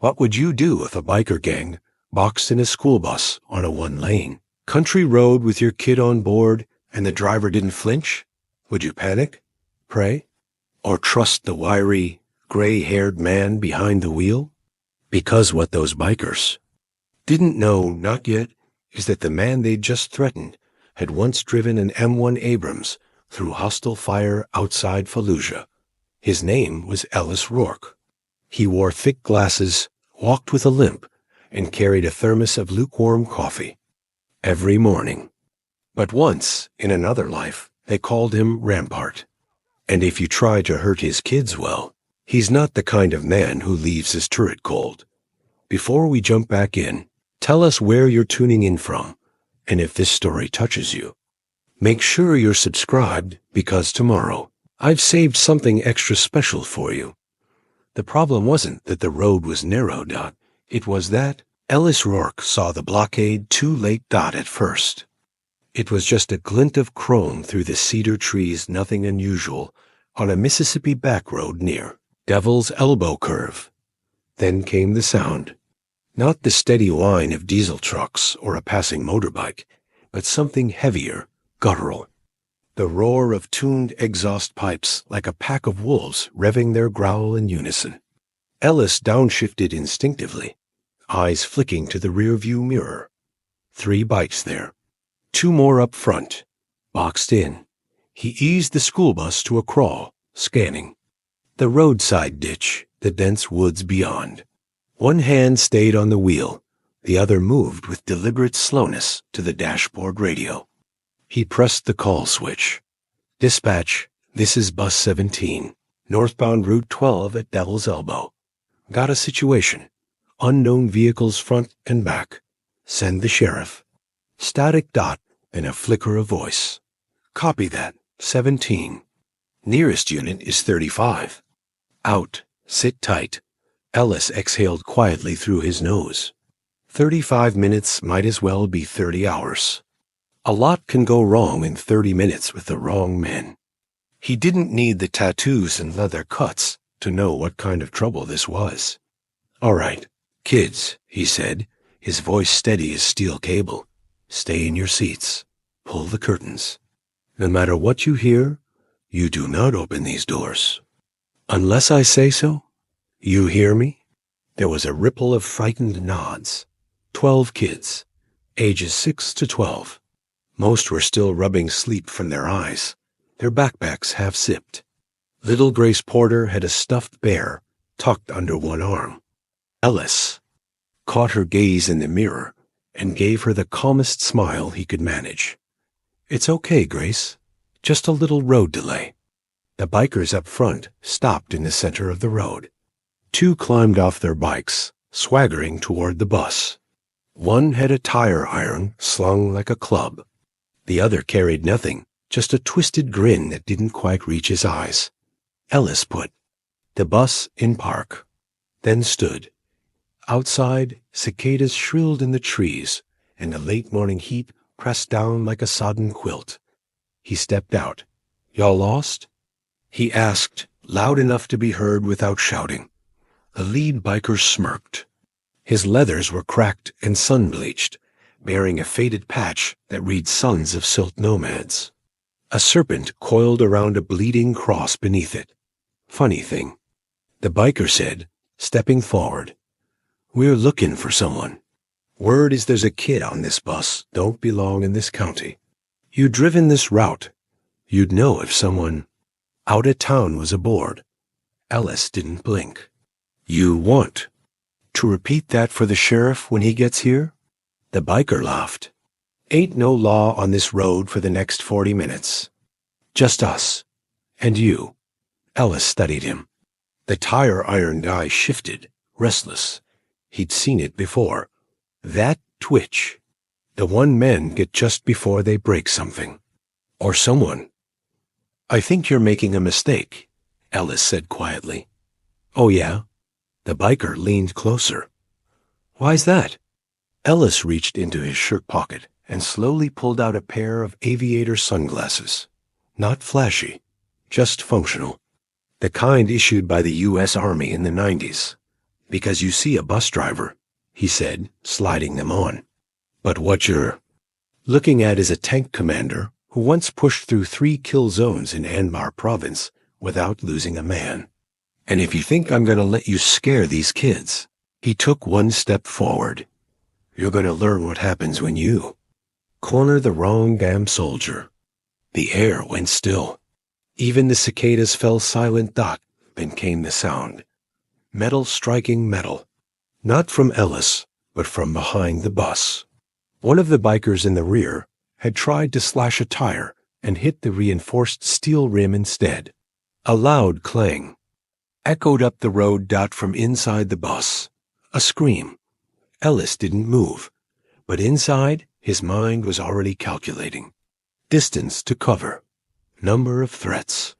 What would you do if a biker gang boxed in a school bus on a one-lane country road with your kid on board and the driver didn't flinch? Would you panic, pray, or trust the wiry, gray-haired man behind the wheel? Because what those bikers didn't know, not yet, is that the man they'd just threatened had once driven an M1 Abrams through hostile fire outside Fallujah. His name was Ellis Rourke. He wore thick glasses, walked with a limp, and carried a thermos of lukewarm coffee every morning. But once, in another life, they called him Rampart. And if you try to hurt his kids, well, he's not the kind of man who leaves his turret cold. Before we jump back in, tell us where you're tuning in from, and if this story touches you. Make sure you're subscribed, because tomorrow, I've saved something extra special for you. The problem wasn't that the road was narrow, it was that Ellis Rourke saw the blockade too late, at first. It was just a glint of chrome through the cedar trees, nothing unusual, on a Mississippi back road near Devil's Elbow Curve. Then came the sound. Not the steady whine of diesel trucks or a passing motorbike, but something heavier, guttural. The roar of tuned exhaust pipes like a pack of wolves revving their growl in unison. Ellis downshifted instinctively, eyes flicking to the rearview mirror. 3 bikes there. 2 more up front, boxed in. He eased the school bus to a crawl, scanning the roadside ditch, the dense woods beyond. One hand stayed on the wheel, the other moved with deliberate slowness to the dashboard radio. He pressed the call switch. Dispatch, this is Bus 17, northbound Route 12 at Devil's Elbow. Got a situation. Unknown vehicles front and back. Send the sheriff. Static dot, then a flicker of voice. Copy that. 17. Nearest unit is 35. Out. Sit tight. Ellis exhaled quietly through his nose. 35 minutes might as well be 30 hours. A lot can go wrong in 30 minutes with the wrong men. He didn't need the tattoos and leather cuts to know what kind of trouble this was. All right, kids, he said, his voice steady as steel cable. Stay in your seats. Pull the curtains. No matter what you hear, you do not open these doors. Unless I say so. You hear me? There was a ripple of frightened nods. 12 kids, ages 6 to 12. Most were still rubbing sleep from their eyes, their backpacks half-zipped. Little Grace Porter had a stuffed bear tucked under one arm. Ellis caught her gaze in the mirror and gave her the calmest smile he could manage. It's okay, Grace. Just a little road delay. The bikers up front stopped in the center of the road. 2 climbed off their bikes, swaggering toward the bus. One had a tire iron slung like a club. The other carried nothing, just a twisted grin that didn't quite reach his eyes. Ellis put the bus in park, then stood. Outside, cicadas shrilled in the trees, and the late morning heat pressed down like a sodden quilt. He stepped out. Y'all lost? He asked, loud enough to be heard without shouting. The lead biker smirked. His leathers were cracked and sun-bleached, bearing a faded patch that read Sons of Silt Nomads. A serpent coiled around a bleeding cross beneath it. Funny thing. The biker said, stepping forward, We're looking for someone. Word is there's a kid on this bus don't belong in this county. You'd driven this route. You'd know if someone out of town was aboard. Ellis didn't blink. You want to repeat that for the sheriff when he gets here? The biker laughed. Ain't no law on this road for the next 40 minutes. Just us. And you. Ellis studied him. The tire iron eye shifted, restless. He'd seen it before. That twitch. The one men get just before they break something. Or someone. I think you're making a mistake, Ellis said quietly. Oh, yeah? The biker leaned closer. Why's that? Ellis reached into his shirt pocket and slowly pulled out a pair of aviator sunglasses. Not flashy, just functional. The kind issued by the U.S. Army in the 90s. Because you see a bus driver, he said, sliding them on. But what you're looking at is a tank commander who once pushed through 3 kill zones in Anbar province without losing a man. And if you think I'm going to let you scare these kids, he took 1 step forward. You're going to learn what happens when you corner the wrong damn soldier. The air went still. Even the cicadas fell silent. Then came the sound. Metal striking metal. Not from Ellis, but from behind the bus. One of the bikers in the rear had tried to slash a tire and hit the reinforced steel rim instead. A loud clang echoed up the road. From inside the bus. A scream. Ellis didn't move, but inside his mind was already calculating. Distance to cover. Number of threats.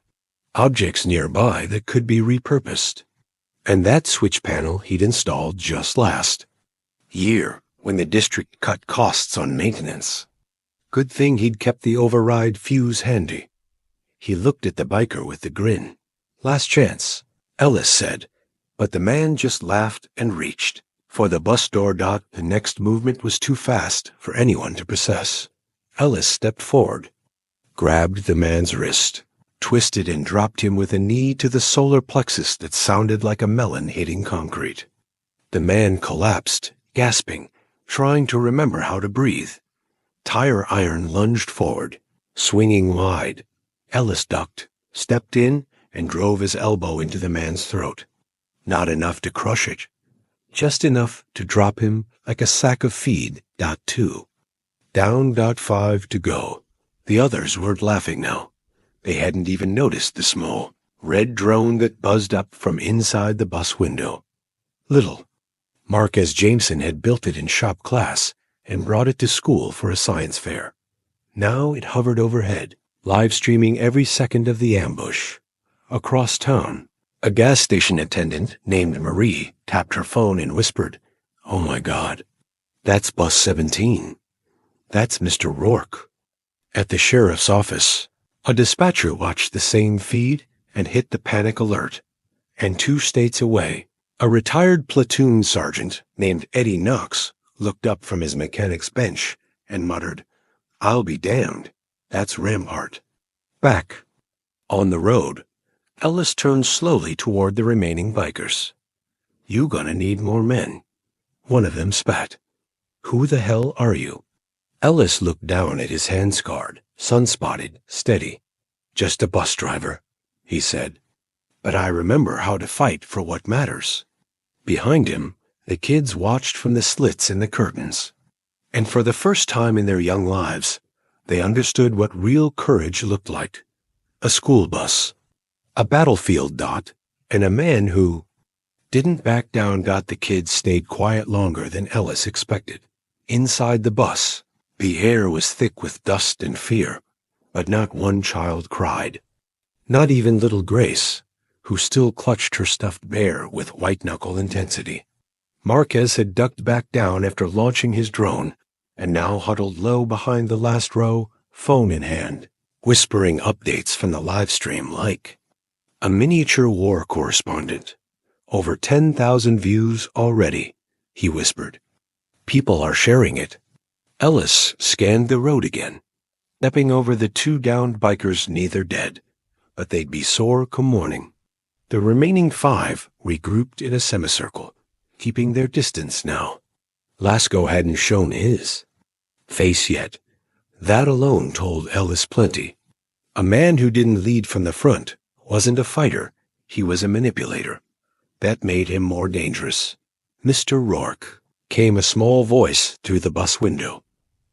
Objects nearby that could be repurposed. And that switch panel he'd installed just last year when the district cut costs on maintenance. Good thing he'd kept the override fuse handy. He looked at the biker with a grin. Last chance, Ellis said, but the man just laughed and reached for the bus door. The next movement was too fast for anyone to process. Ellis stepped forward, grabbed the man's wrist, twisted and dropped him with a knee to the solar plexus that sounded like a melon hitting concrete. The man collapsed, gasping, trying to remember how to breathe. Tire iron lunged forward, swinging wide. Ellis ducked, stepped in, and drove his elbow into the man's throat. Not enough to crush it, just enough to drop him like a sack of feed. 2. Down. 5 to go. The others weren't laughing now. They hadn't even noticed the small, red drone that buzzed up from inside the bus window. Little. Marquez Jameson had built it in shop class and brought it to school for a science fair. Now it hovered overhead, live-streaming every second of the ambush. Across town, a gas station attendant named Marie tapped her phone and whispered, "Oh my God, that's bus 17. That's Mr. Rourke." At the sheriff's office, a dispatcher watched the same feed and hit the panic alert. And 2 states away, a retired platoon sergeant named Eddie Knox looked up from his mechanic's bench and muttered, "I'll be damned. That's Rampart." Back on the road, Ellis turned slowly toward the remaining bikers. "You gonna need more men." One of them spat. "Who the hell are you?" Ellis looked down at his hand scarred, sun-spotted, steady. "Just a bus driver," he said. "But I remember how to fight for what matters." Behind him, the kids watched from the slits in the curtains. And for the first time in their young lives, they understood what real courage looked like. A school bus, a battlefield. And a man who didn't back down. The kids stayed quiet longer than Ellis expected. Inside the bus, the air was thick with dust and fear, but not one child cried. Not even little Grace, who still clutched her stuffed bear with white-knuckle intensity. Marquez had ducked back down after launching his drone, and now huddled low behind the last row, phone in hand, whispering updates from the live stream like a miniature war correspondent. "Over 10,000 views already," he whispered. "People are sharing it." Ellis scanned the road again, stepping over the 2 downed bikers, neither dead, but they'd be sore come morning. The remaining 5 regrouped in a semicircle, keeping their distance now. Lasco hadn't shown his face yet. That alone told Ellis plenty. A man who didn't lead from the front wasn't a fighter, he was a manipulator. That made him more dangerous. "Mr. Rourke," came a small voice through the bus window.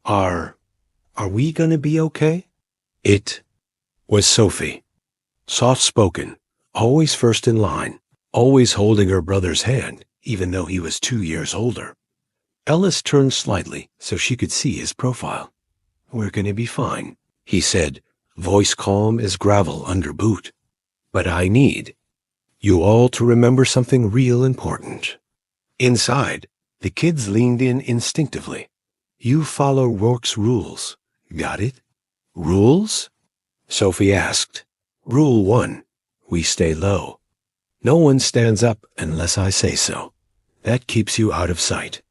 Are we gonna be okay?" It was Sophie. Soft-spoken, always first in line, always holding her brother's hand, even though he was 2 years older. Ellis turned slightly so she could see his profile. "We're gonna be fine," he said, voice calm as gravel under boot. "But I need you all to remember something real important." Inside, the kids leaned in instinctively. "You follow Rourke's rules. Got it?" "Rules?" Sophie asked. "Rule 1. We stay low. No one stands up unless I say so." That keeps you out of sight.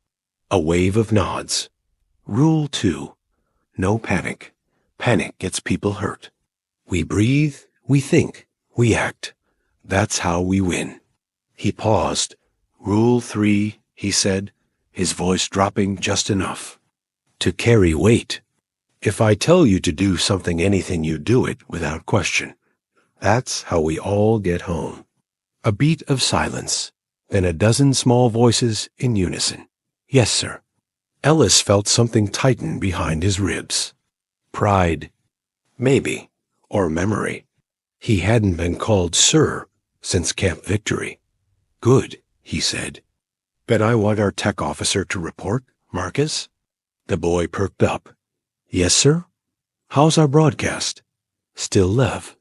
A wave of nods. Rule 2. No panic. Panic gets people hurt. We breathe, we think, we act. That's how we win. He paused. Rule 3, he said, his voice dropping just enough. To carry weight. If I tell you to do something, anything, you do it without question. That's how we all get home. A beat of silence, then a dozen small voices in unison. Yes, sir. Ellis felt something tighten behind his ribs. Pride. Maybe. Or memory. He hadn't been called sir since Camp Victory. Good, he said. Bet I want our tech officer to report, Marcus? The boy perked up. Yes, sir? How's our broadcast? Still live.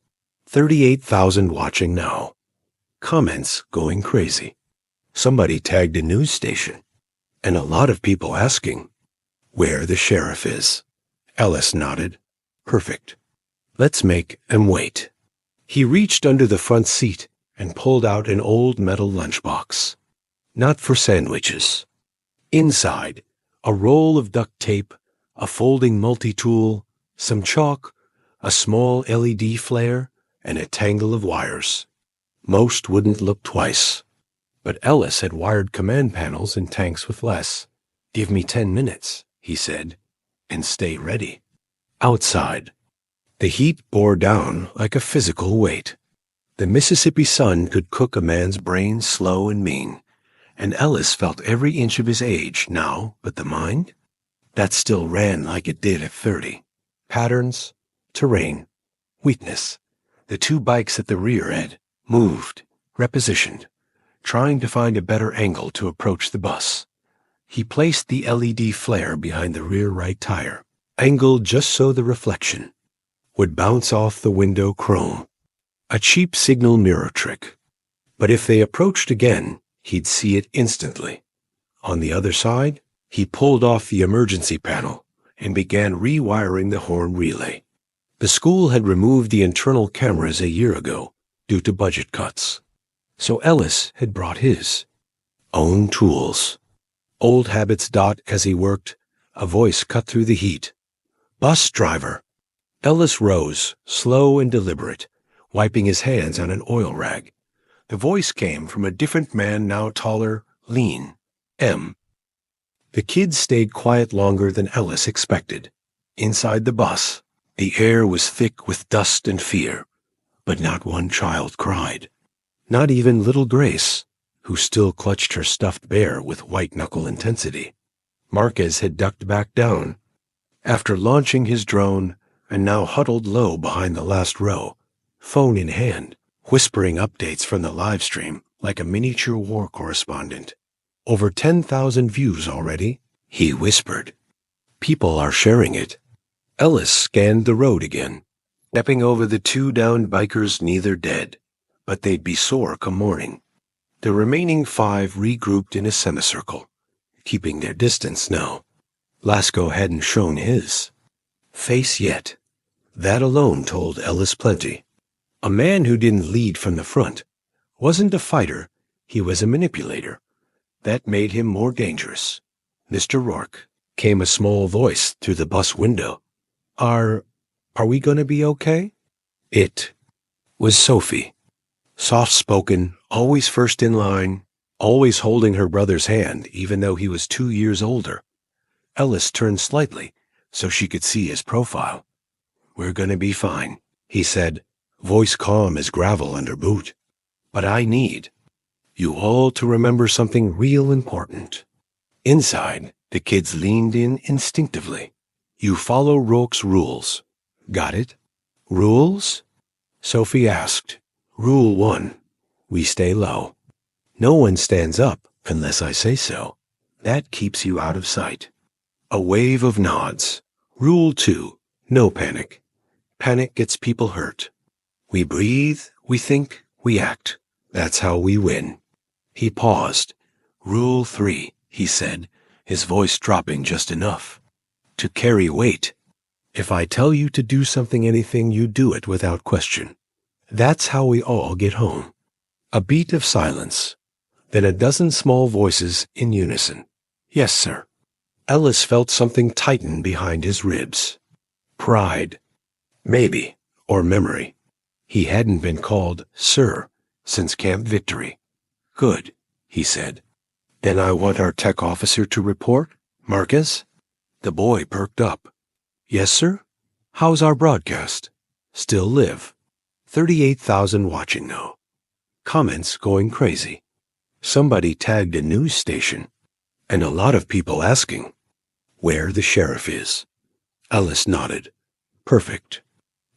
38,000 watching now. Comments going crazy. Somebody tagged a news station. And a lot of people asking where the sheriff is. Ellis nodded. Perfect. Let's make him wait. He reached under the front seat and pulled out an old metal lunchbox. Not for sandwiches. Inside, a roll of duct tape, a folding multi-tool, some chalk, a small LED flare, and a tangle of wires. Most wouldn't look twice. But Ellis had wired command panels in tanks with less. Give me 10 minutes, he said, and stay ready. Outside, the heat bore down like a physical weight. The Mississippi sun could cook a man's brain slow and mean, and Ellis felt every inch of his age now, but the mind? That still ran like it did at 30. Patterns, terrain, weakness. The two bikes at the rear end moved, repositioned, trying to find a better angle to approach the bus. He placed the LED flare behind the rear right tire, angled just so the reflection would bounce off the window chrome. A cheap signal mirror trick. But if they approached again, he'd see it instantly. On the other side, he pulled off the emergency panel and began rewiring the horn relay. The school had removed the internal cameras a year ago due to budget cuts. So Ellis had brought his own tools. Old habits. As he worked, a voice cut through the heat. Bus driver. Ellis rose, slow and deliberate, wiping his hands on an oil rag. The voice came from a different man, now taller, lean. M. The kids stayed quiet longer than Ellis expected. Inside the bus, the air was thick with dust and fear, but not one child cried. Not even little Grace, who still clutched her stuffed bear with white-knuckle intensity. Marquez had ducked back down. After launching his drone, and now huddled low behind the last row, phone in hand, whispering updates from the live stream like a miniature war correspondent. Over 10,000 views already, he whispered. People are sharing it. Ellis scanned the road again, stepping over the two downed bikers, neither dead, but they'd be sore come morning. The remaining 5 regrouped in a semicircle, keeping their distance now. Lasco hadn't shown his face yet. That alone told Ellis plenty. A man who didn't lead from the front wasn't a fighter, he was a manipulator. That made him more dangerous. Mr. Rourke, came a small voice through the bus window. Are we gonna be okay? It was Sophie. Soft-spoken, always first in line, always holding her brother's hand even though he was 2 years older. Ellis turned slightly so she could see his profile. We're gonna be fine, he said, voice calm as gravel under boot. But I need you all to remember something real important. Inside, the kids leaned in instinctively. You follow Rourke's rules. Got it? Rules? Sophie asked. Rule 1. We stay low. No one stands up unless I say so. That keeps you out of sight. A wave of nods. Rule 2. No panic. Panic gets people hurt. We breathe, we think, we act. That's how we win. He paused. Rule 3, he said, his voice dropping just enough. To carry weight. If I tell you to do something, anything, you do it without question. That's how we all get home. A beat of silence. Then a dozen small voices in unison. Yes, sir. Ellis felt something tighten behind his ribs. Pride. Maybe. Or memory. He hadn't been called sir since Camp Victory. Good, he said. Then I want our tech officer to report, Marquez? The boy perked up. Yes, sir? How's our broadcast? Still live. 38,000 watching now. Comments going crazy. Somebody tagged a news station. And a lot of people asking where the sheriff is. Ellis nodded. Perfect.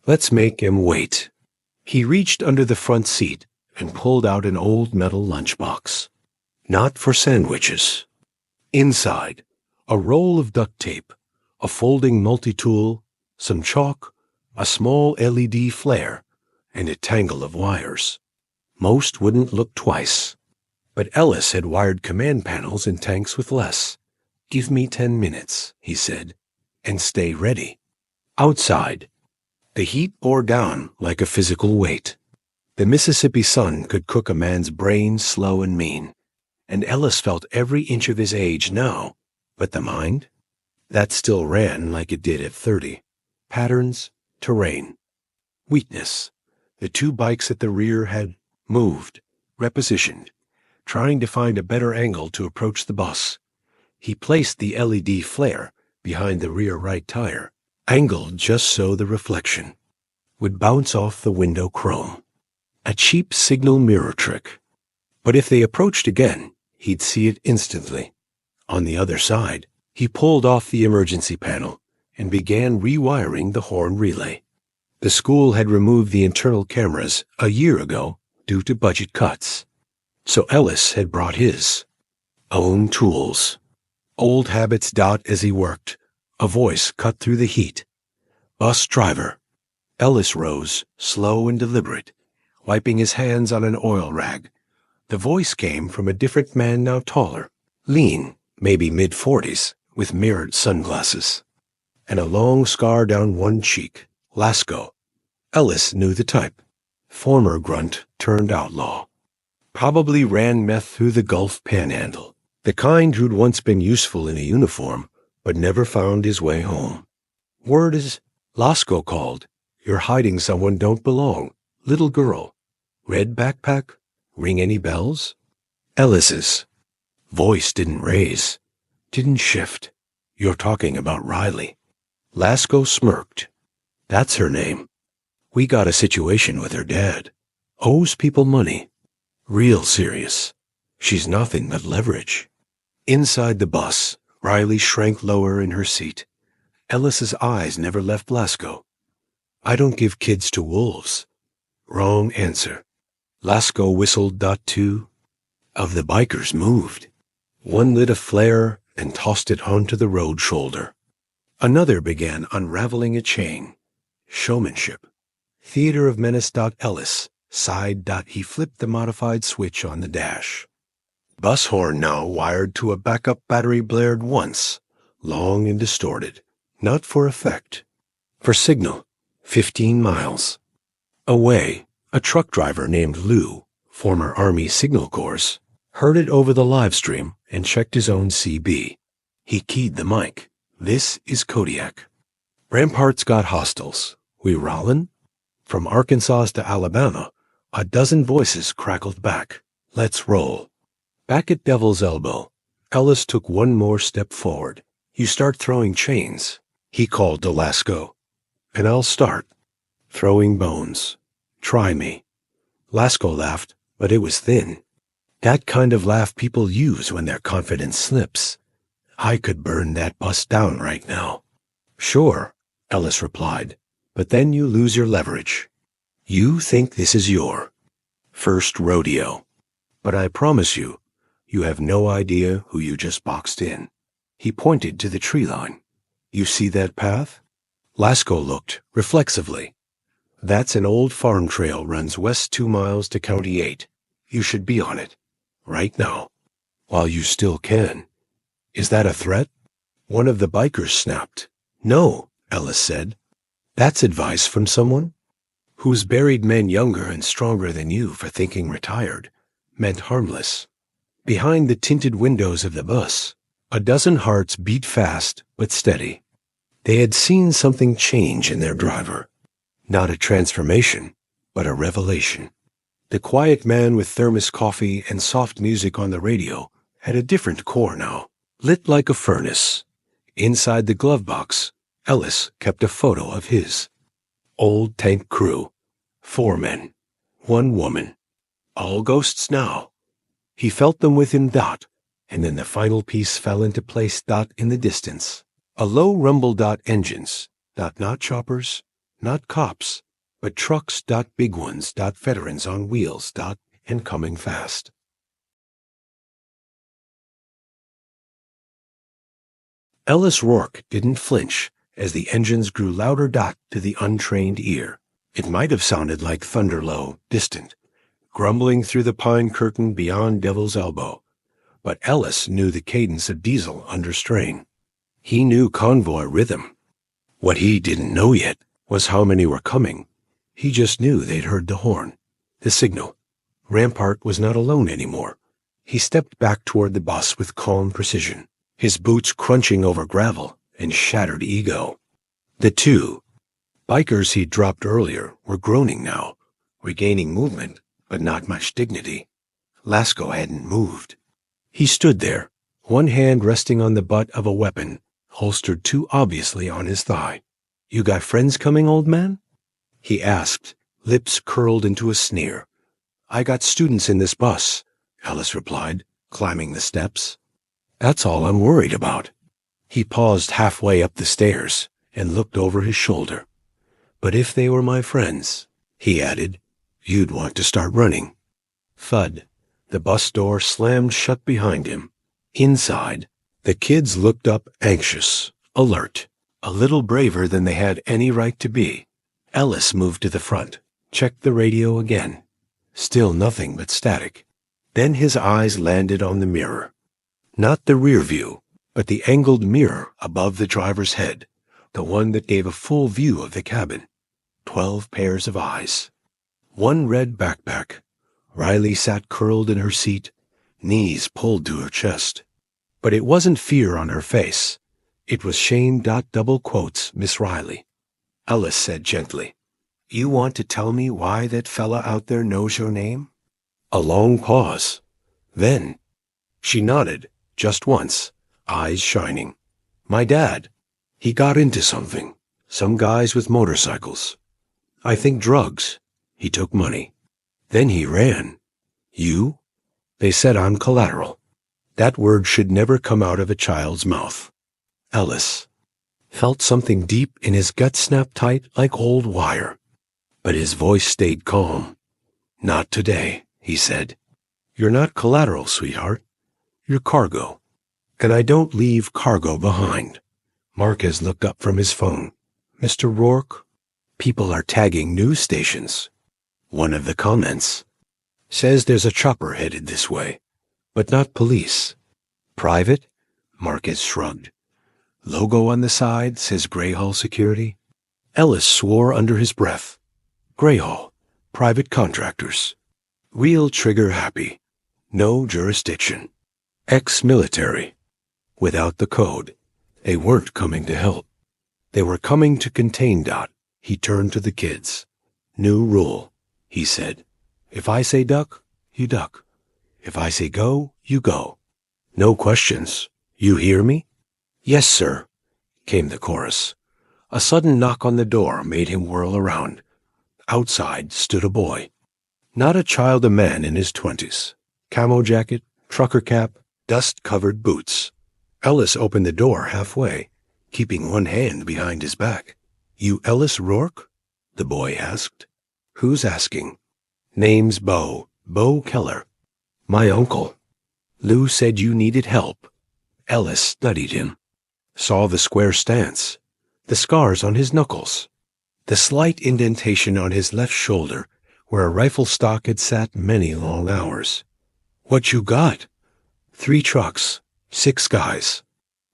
Let's make him wait. He reached under the front seat and pulled out an old metal lunchbox. Not for sandwiches. Inside, a roll of duct tape, a folding multi-tool, some chalk, a small LED flare, and a tangle of wires. Most wouldn't look twice. But Ellis had wired command panels in tanks with less. Give me 10 minutes, he said, and stay ready. Outside, the heat bore down like a physical weight. The Mississippi sun could cook a man's brain slow and mean, and Ellis felt every inch of his age now. But the mind? That still ran like it did at 30. Patterns, terrain. Weakness. The two bikes at the rear had moved, repositioned, trying to find a better angle to approach the bus. He placed the LED flare behind the rear right tire, angled just so the reflection would bounce off the window chrome. A cheap signal mirror trick. But if they approached again, he'd see it instantly. On the other side, he pulled off the emergency panel and began rewiring the horn relay. The school had removed the internal cameras a year ago due to budget cuts. So Ellis had brought his own tools. Old habits dot as he worked. A voice cut through the heat. Bus driver. Ellis rose, slow and deliberate, wiping his hands on an oil rag. The voice came from a different man now taller, lean, maybe mid-40s, with mirrored sunglasses, and a long scar down one cheek. Lasco. Ellis knew the type. Former grunt turned outlaw. Probably ran meth through the Gulf Panhandle, the kind who'd once been useful in a uniform, but never found his way home. Word is, Lasco called. You're hiding someone don't belong. Little girl. Red backpack? Ring any bells? Ellis's voice didn't raise, didn't shift. You're talking about Riley. Lasco smirked. That's her name. We got a situation with her dad. Owes people money. Real serious. She's nothing but leverage. Inside the bus, Riley shrank lower in her seat. Ellis's eyes never left Lasco. I don't give kids to wolves. Wrong answer. Lasco whistled. Two of the bikers moved. One lit a flare and tossed it onto the road shoulder. Another began unraveling a chain. Showmanship. Theater of Menace. Ellis sighed. He flipped the modified switch on the dash. Bus horn now wired to a backup battery blared once, long and distorted, not for effect. For signal, 15 miles. Away, a truck driver named Lou, former Army Signal Corps, heard it over the live stream and checked his own CB. He keyed the mic. This is Kodiak. Ramparts got hostiles. We rollin'? From Arkansas to Alabama, a dozen voices crackled back. Let's roll. Back at Devil's Elbow, Ellis took one more step forward. You start throwing chains, he called to Lasco. And I'll start. Throwing bones. Try me. Lasco laughed, but it was thin. That kind of laugh people use when their confidence slips. I could burn that bus down right now. Sure, Ellis replied, but then you lose your leverage. You think this is your first rodeo. But I promise you, you have no idea who you just boxed in. He pointed to the tree line. You see that path? Lasco looked, reflexively. That's an old farm trail runs west 2 miles to County 8. You should be on it. Right now. While you still can. Is that a threat? One of the bikers snapped. No, Ellis said. That's advice from someone who's buried men younger and stronger than you for thinking retired, meant harmless. Behind the tinted windows of the bus, a dozen hearts beat fast but steady. They had seen something change in their driver. Not a transformation, but a revelation. The quiet man with thermos coffee and soft music on the radio had a different core now, lit like a furnace. Inside the glove box, Ellis kept a photo of his. Old tank crew. 4 men. 1 woman. All ghosts now. He felt them within dot, and then the final piece fell into place dot in the distance. A low rumble dot engines, dot not choppers, not cops, but trucks dot big ones dot veterans on wheels dot and coming fast. Ellis Rourke didn't flinch as the engines grew louder dot to the untrained ear. It might have sounded like thunder low, distant, grumbling through the pine curtain beyond Devil's Elbow. But Ellis knew the cadence of diesel under strain. He knew convoy rhythm. What he didn't know yet was how many were coming. He just knew they'd heard the horn, the signal. Rampart was not alone anymore. He stepped back toward the bus with calm precision, his boots crunching over gravel and shattered ego. The 2 bikers he'd dropped earlier were groaning now, regaining movement, but not much dignity. Lasco hadn't moved. He stood there, one hand resting on the butt of a weapon, holstered too obviously on his thigh. "You got friends coming, old man?" he asked, lips curled into a sneer. "I got students in this bus," Ellis replied, climbing the steps. "That's all I'm worried about." He paused halfway up the stairs and looked over his shoulder. "But if they were my friends," he added, "you'd want to start running." Thud. The bus door slammed shut behind him. Inside, the kids looked up anxious, alert, a little braver than they had any right to be. Ellis moved to the front, checked the radio again. Still nothing but static. Then his eyes landed on the mirror. Not the rear view, but the angled mirror above the driver's head, the one that gave a full view of the cabin. 12 pairs of eyes. One red backpack. Riley sat curled in her seat, knees pulled to her chest. But it wasn't fear on her face. It was shame. Double quotes, Miss Riley. Ellis said gently, "You want to tell me why that fella out there knows your name?" A long pause. Then she nodded, just once, eyes shining. "My dad. He got into something. Some guys with motorcycles. I think drugs. He took money. Then he ran. You? They said I'm collateral." That word should never come out of a child's mouth. Ellis felt something deep in his gut snap tight like old wire. But his voice stayed calm. "Not today," he said. "You're not collateral, sweetheart. You're cargo. And I don't leave cargo behind." Marquez looked up from his phone. "Mr. Rourke, people are tagging news stations. One of the comments says there's a chopper headed this way, but not police. Private?" Marquez shrugged. "Logo on the side says Greyhall Security." Ellis swore under his breath. Greyhall, private contractors. Real trigger happy. No jurisdiction. Ex-military. Without the code. They weren't coming to help. They were coming to contain. He turned to the kids. "New rule," he said. "If I say duck, you duck. If I say go, you go. No questions. You hear me?" "Yes, sir," came the chorus. A sudden knock on the door made him whirl around. Outside stood a boy. Not a child, a man in his 20s. Camo jacket, trucker cap, dust-covered boots. Ellis opened the door halfway, keeping one hand behind his back. "You Ellis Rourke?" the boy asked. "Who's asking?" "Name's Bo Keller. My uncle. Lou said you needed help." Ellis studied him. Saw the square stance, the scars on his knuckles, the slight indentation on his left shoulder where a rifle stock had sat many long hours. "What you got?" "3 trucks, 6 guys,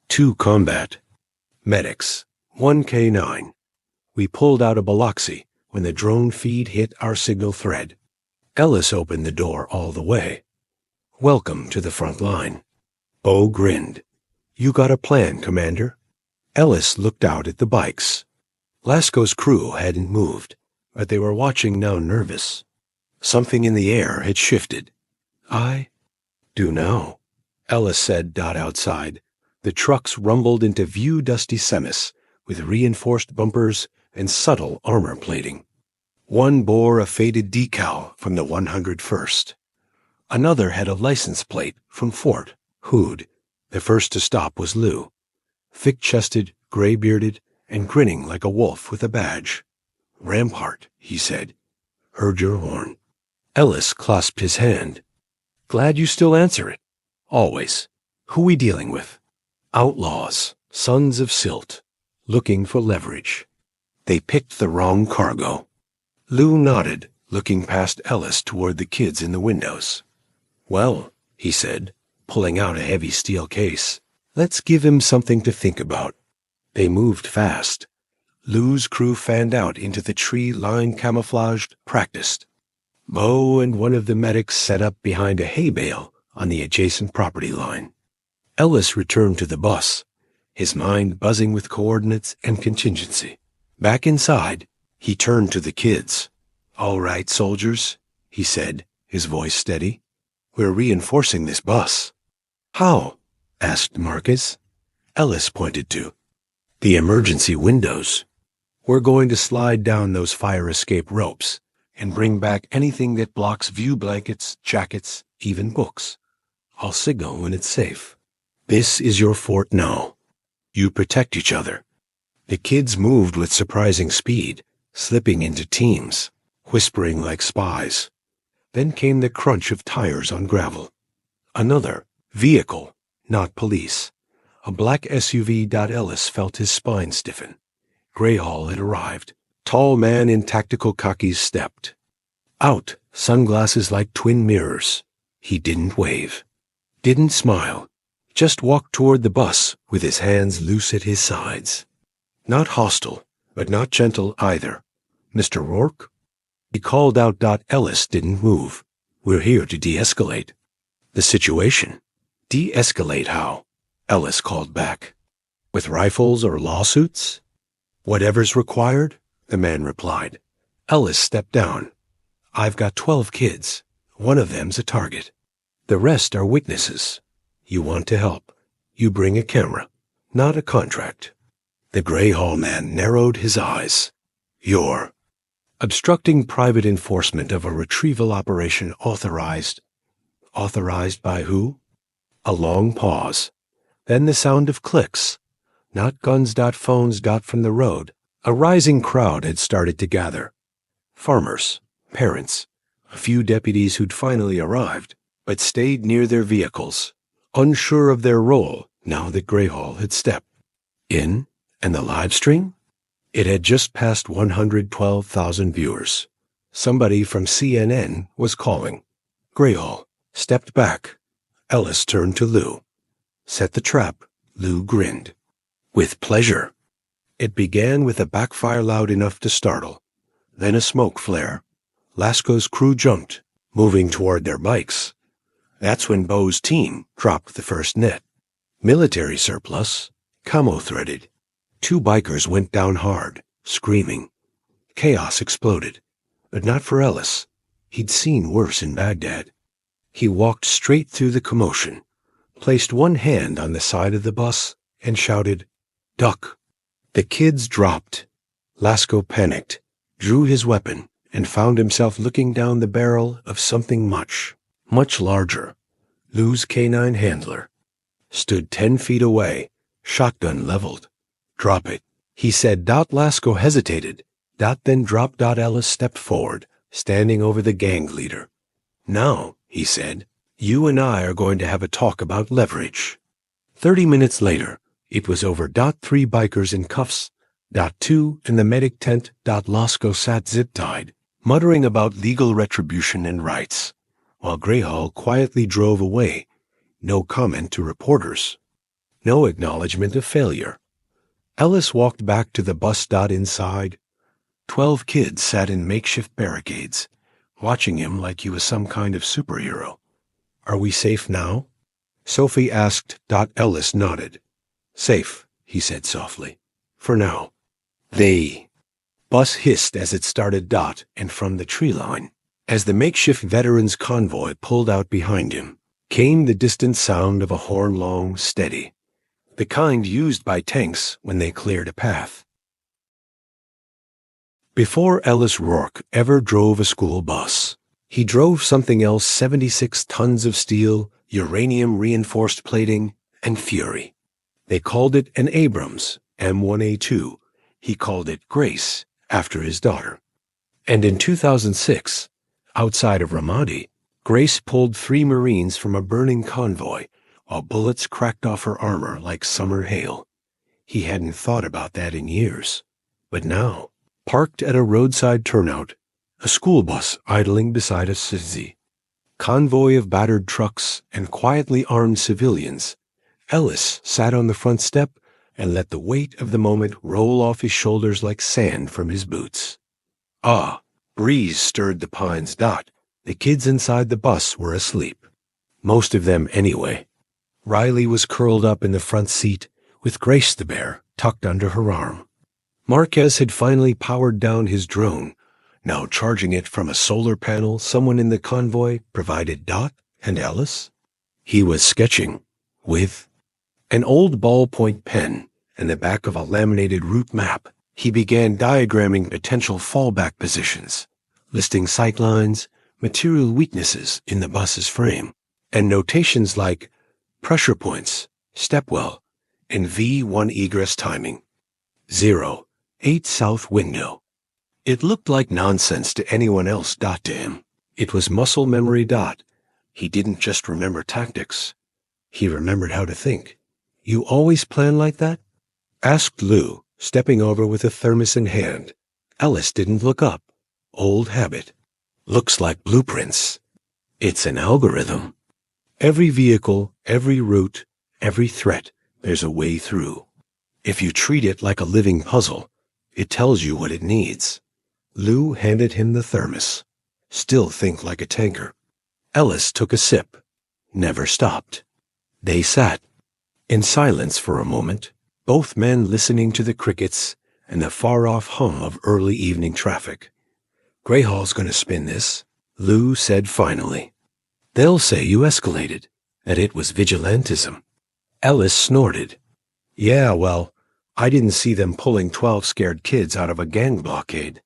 2 combat, medics, 1 K9. We pulled out of Biloxi when the drone feed hit our signal thread." Ellis opened the door all the way. Welcome to the front line. Bo grinned. You got a plan, Commander? Ellis looked out at the bikes. Lasco's crew hadn't moved, but they were watching now nervous. Something in the air had shifted. I do know, Ellis said outside. The trucks rumbled into view dusty semis, with reinforced bumpers and subtle armor plating. One bore a faded decal from the 101st. Another had a license plate from Fort Hood. The first to stop was Lou, thick-chested, gray-bearded, and grinning like a wolf with a badge. Rampart, he said. Heard your horn. Ellis clasped his hand. Glad you still answer it. Always. Who we dealing with? Outlaws, sons of Silt, looking for leverage. They picked the wrong cargo. Lou nodded, looking past Ellis toward the kids in the windows. Well, he said, pulling out a heavy steel case, let's give him something to think about. They moved fast. Lou's crew fanned out into the tree-lined camouflaged, practiced. Bo and one of the medics set up behind a hay bale on the adjacent property line. Ellis returned to the bus, his mind buzzing with coordinates and contingency. Back inside, he turned to the kids. All right, soldiers, he said, his voice steady. We're reinforcing this bus. How? Asked Marcus. Ellis pointed to the emergency windows. We're going to slide down those fire escape ropes and bring back anything that blocks view, blankets, jackets, even books. I'll signal when it's safe. This is your fort now. You protect each other. The kids moved with surprising speed, slipping into teams, whispering like spies. Then came the crunch of tires on gravel. Another vehicle, not police. A black SUV. Ellis felt his spine stiffen. Greyhall had arrived. Tall man in tactical khakis stepped. Out, sunglasses like twin mirrors. He didn't wave. Didn't smile. Just walked toward the bus with his hands loose at his sides. Not hostile, but not gentle either. Mr. Rourke? He called out. Ellis didn't move. We're here to de-escalate. The situation. De-escalate how? Ellis called back. With rifles or lawsuits? Whatever's required, the man replied. Ellis stepped down. I've got 12 kids. One of them's a target. The rest are witnesses. You want to help. You bring a camera, not a contract. The Greyhall man narrowed his eyes. You're obstructing private enforcement of a retrieval operation authorized. Authorized by who? A long pause. Then the sound of clicks. Not guns. Phones. From the road. A rising crowd had started to gather. Farmers, parents, a few deputies who'd finally arrived, but stayed near their vehicles, unsure of their role now that Greyhall had stepped in, and the live stream? It had just passed 112,000 viewers. Somebody from CNN was calling. Greyhall stepped back. Ellis turned to Lou. Set the trap. Lou grinned. With pleasure. It began with a backfire loud enough to startle. Then a smoke flare. Lasco's crew jumped, moving toward their bikes. That's when Bo's team dropped the first net. Military surplus, camo-threaded. 2 bikers went down hard, screaming. Chaos exploded, but not for Ellis. He'd seen worse in Baghdad. He walked straight through the commotion, placed one hand on the side of the bus, and shouted, Duck! The kids dropped. Lasco panicked, drew his weapon, and found himself looking down the barrel of something much, much larger. Lou's canine handler stood 10 feet away, shotgun leveled. Drop it, he said. Lasco hesitated. Then dropped. Ellis stepped forward, standing over the gang leader. Now, he said, you and I are going to have a talk about leverage. 30 minutes later, it was over. 3 bikers in cuffs. 2 in the medic tent. Lasco sat zip-tied, muttering about legal retribution and rights, while Greyhall quietly drove away. No comment to reporters. No acknowledgement of failure. Ellis walked back to the bus. Inside, 12 kids sat in makeshift barricades, watching him like he was some kind of superhero. Are we safe now? Sophie asked. Ellis nodded. Safe, he said softly. For now. The bus hissed as it started. And from the tree line, as the makeshift veterans' convoy pulled out behind him, came the distant sound of a horn, long, steady, the kind used by tanks when they cleared a path. Before Ellis Rourke ever drove a school bus, he drove something else: 76 tons of steel, uranium-reinforced plating, and fury. They called it an Abrams M1A2. He called it Grace, after his daughter. And in 2006, outside of Ramadi, Grace pulled 3 Marines from a burning convoy while bullets cracked off her armor like summer hail. He hadn't thought about that in years. But now, parked at a roadside turnout, a school bus idling beside a SIDSI, convoy of battered trucks and quietly armed civilians, Ellis sat on the front step and let the weight of the moment roll off his shoulders like sand from his boots. Breeze stirred the pines. The kids inside the bus were asleep. Most of them anyway. Riley was curled up in the front seat, with Grace the bear tucked under her arm. Marquez had finally powered down his drone, now charging it from a solar panel someone in the convoy provided. And Ellis? He was sketching, with an old ballpoint pen and the back of a laminated route map. He began diagramming potential fallback positions, listing sightlines, material weaknesses in the bus's frame, and notations like pressure points, stepwell, and V1 egress timing. 8 south window. It looked like nonsense to anyone else. To him, it was muscle memory. He didn't just remember tactics. He remembered how to think. You always plan like that? Asked Lou, stepping over with a thermos in hand. Ellis didn't look up. Old habit. Looks like blueprints. It's an algorithm. Every vehicle, every route, every threat, there's a way through. If you treat it like a living puzzle, it tells you what it needs. Lou handed him the thermos. Still think like a tanker. Ellis took a sip. Never stopped. They sat in silence for a moment, both men listening to the crickets and the far-off hum of early evening traffic. Greyhall's going to spin this, Lou said finally. They'll say you escalated, that it was vigilantism. Ellis snorted. Yeah, well, I didn't see them pulling 12 scared kids out of a gang blockade.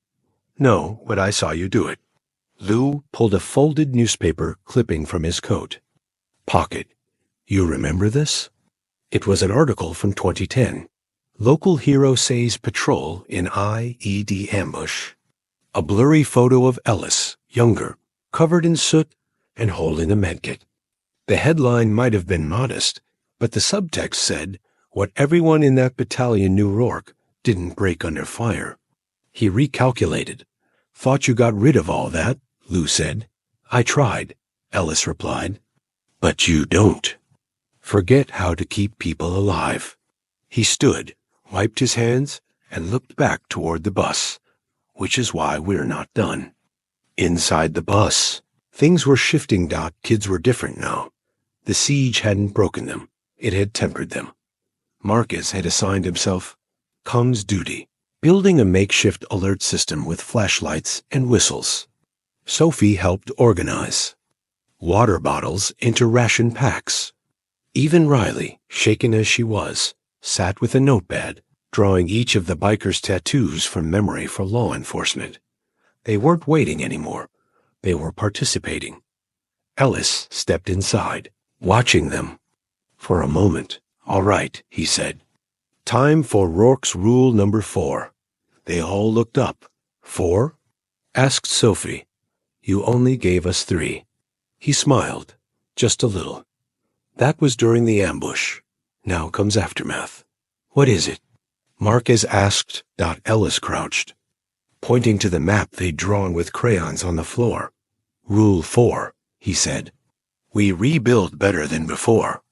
No, but I saw you do it. Lou pulled a folded newspaper clipping from his coat. Pocket. You remember this? It was an article from 2010. Local hero says patrol in IED ambush. A blurry photo of Ellis, younger, covered in soot and holding a medkit. The headline might have been modest, but the subtext said what everyone in that battalion knew: Rourke didn't break under fire. He recalculated. Thought you got rid of all that, Lou said. I tried, Ellis replied. But you don't. Forget how to keep people alive. He stood, wiped his hands, and looked back toward the bus, which is why we're not done. Inside the bus, things were shifting. Kids were different now. The siege hadn't broken them. It had tempered them. Marquez had assigned himself comms duty, building a makeshift alert system with flashlights and whistles. Sophie helped organize water bottles into ration packs. Even Riley, shaken as she was, sat with a notepad, drawing each of the bikers' tattoos from memory for law enforcement. They weren't waiting anymore. They were participating. Ellis stepped inside, watching them. For a moment. All right, he said. Time for Rourke's rule number 4. They all looked up. 4? Asked Sophie. You only gave us 3. He smiled, just a little. That was during the ambush. Now comes aftermath. What is it? Marquez asked. Ellis crouched, pointing to the map they'd drawn with crayons on the floor. Rule 4, he said. We rebuild better than before.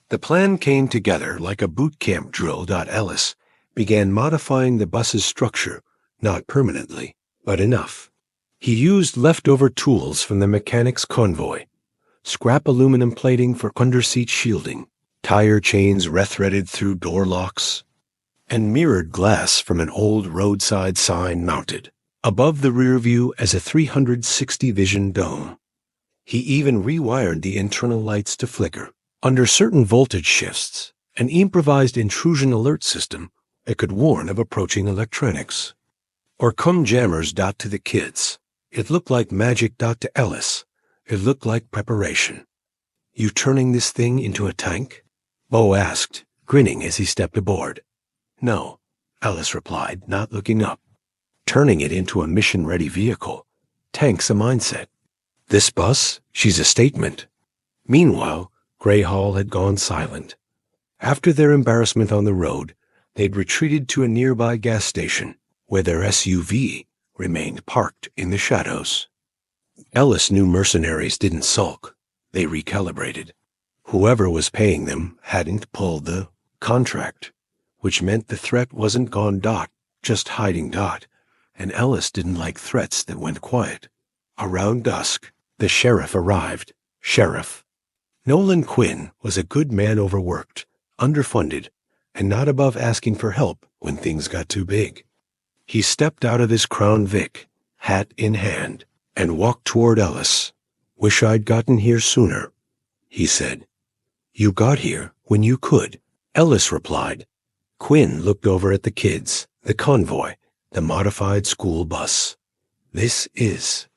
The plan came together like a boot camp drill. Ellis began modifying the bus's structure, not permanently, but enough. He used leftover tools from the mechanics' convoy. scrap aluminum plating for underseat shielding, tire chains rethreaded through door locks, and mirrored glass from an old roadside sign mounted above the rear view as a 360 vision dome. He even rewired the internal lights to flicker. Under certain voltage shifts, an improvised intrusion alert system that could warn of approaching electronics. Or come jammers. To the kids, it looked like magic. To Ellis, it looked like preparation. You turning this thing into a tank? Bo asked, grinning as he stepped aboard. No, Ellis replied, not looking up. Turning it into a mission-ready vehicle. Tank's a mindset. This bus, she's a statement. Meanwhile, Gray Hall had gone silent. After their embarrassment on the road, they'd retreated to a nearby gas station, where their SUV remained parked in the shadows. Ellis knew mercenaries didn't sulk. They recalibrated. Whoever was paying them hadn't pulled the contract, which meant the threat wasn't gone. Just hiding. And Ellis didn't like threats that went quiet. Around dusk, the sheriff arrived. Sheriff Nolan Quinn was a good man, overworked, underfunded, and not above asking for help when things got too big. He stepped out of his Crown Vic, hat in hand, and walked toward Ellis. Wish I'd gotten here sooner, he said. You got here when you could, Ellis replied. Quinn looked over at the kids, the convoy, the modified school bus. This is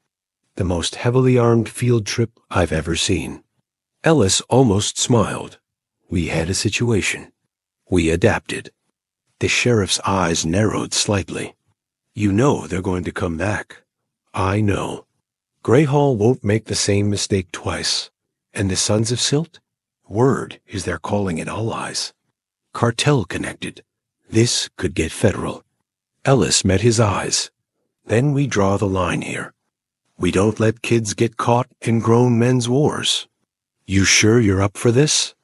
the most heavily armed field trip I've ever seen. Ellis almost smiled. We had a situation. We adapted. The sheriff's eyes narrowed slightly. You know they're going to come back. I know. Gray Hall won't make the same mistake twice. And the Sons of Silt? Word is they're calling it allies. Cartel connected. This could get federal. Ellis met his eyes. Then we draw the line here. We don't let kids get caught in grown men's wars. You sure you're up for this?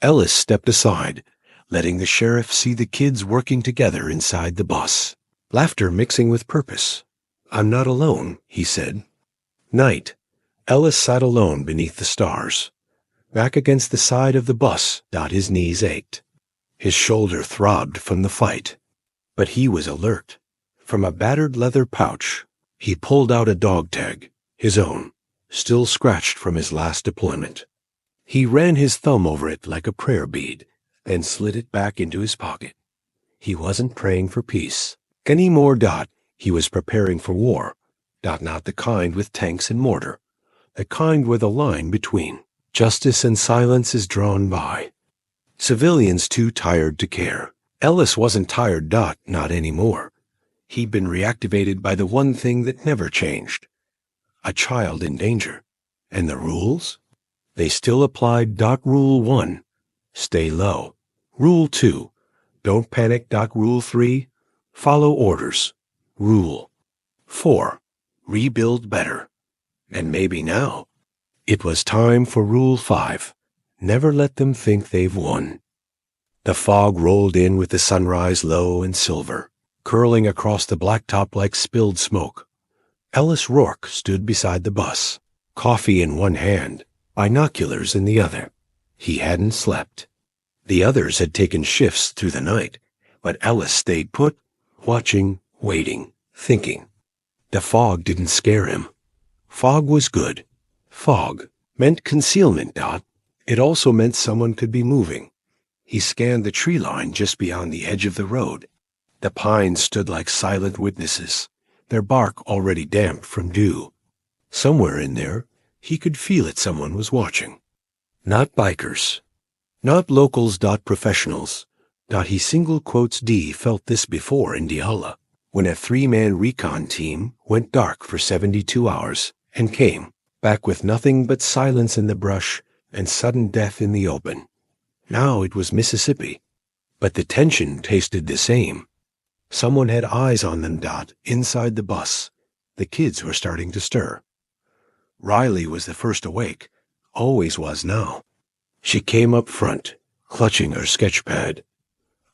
Ellis stepped aside, letting the sheriff see the kids working together inside the bus, laughter mixing with purpose. I'm not alone, he said. Night. Ellis sat alone beneath the stars. Back against the side of the bus, his knees ached. His shoulder throbbed from the fight. But he was alert. From a battered leather pouch, he pulled out a dog tag, his own, still scratched from his last deployment. He ran his thumb over it like a prayer bead, then slid it back into his pocket. He wasn't praying for peace anymore. He was preparing for war. Not the kind with tanks and mortar. The kind where the line between justice and silence is drawn by. Civilians too tired to care. Ellis wasn't tired. Not anymore. He'd been reactivated by the one thing that never changed. A child in danger. And the rules? They still applied. Rule 1, stay low. Rule 2, don't panic. Rule 3, follow orders. Rule 4, rebuild better. And maybe now, it was time for Rule 5, never let them think they've won. The fog rolled in with the sunrise low and silver, curling across the blacktop like spilled smoke. Ellis Rourke stood beside the bus, coffee in one hand, binoculars in the other. He hadn't slept. The others had taken shifts through the night, but Ellis stayed put, watching, waiting, thinking. The fog didn't scare him. Fog was good. Fog meant concealment. It also meant someone could be moving. He scanned the tree line just beyond the edge of the road. The pines stood like silent witnesses, their bark already damp from dew. Somewhere in there, he could feel it. Someone was watching. Not bikers. Not locals. Professionals. He single quotes D felt this before in Diyala, when a 3-man recon team went dark for 72 hours and came back with nothing but silence in the brush and sudden death in the open. Now it was Mississippi, but the tension tasted the same. Someone had eyes on them. Inside the bus, the kids were starting to stir. Riley was the first awake, always was now. She came up front, clutching her sketch pad.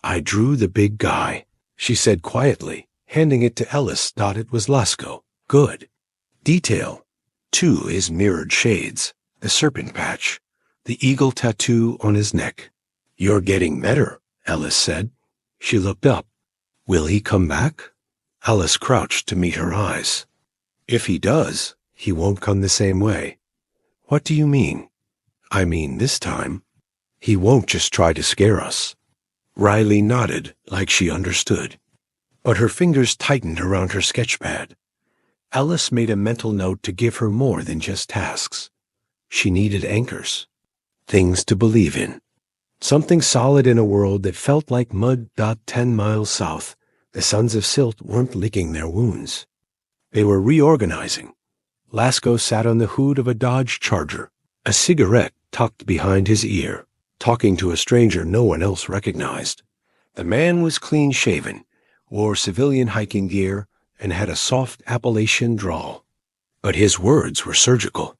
I drew the big guy, she said quietly, handing it to Ellis. It was Lasco. Good. Detail. 2 is mirrored shades. the serpent patch, the eagle tattoo on his neck. "You're getting better," Ellis said. She looked up. "Will he come back?" Alice crouched to meet her eyes. "If he does, he won't come the same way." "What do you mean?" "I mean this time. He won't just try to scare us." Riley nodded like she understood, but her fingers tightened around her sketchpad. Alice made a mental note to give her more than just tasks. She needed anchors, things to believe in, something solid in a world that felt like mud. 10 miles south, the Sons of Silt weren't licking their wounds. They were reorganizing. Lasco sat on the hood of a Dodge Charger, a cigarette tucked behind his ear, talking to a stranger no one else recognized. The man was clean-shaven, wore civilian hiking gear, and had a soft Appalachian drawl. But his words were surgical.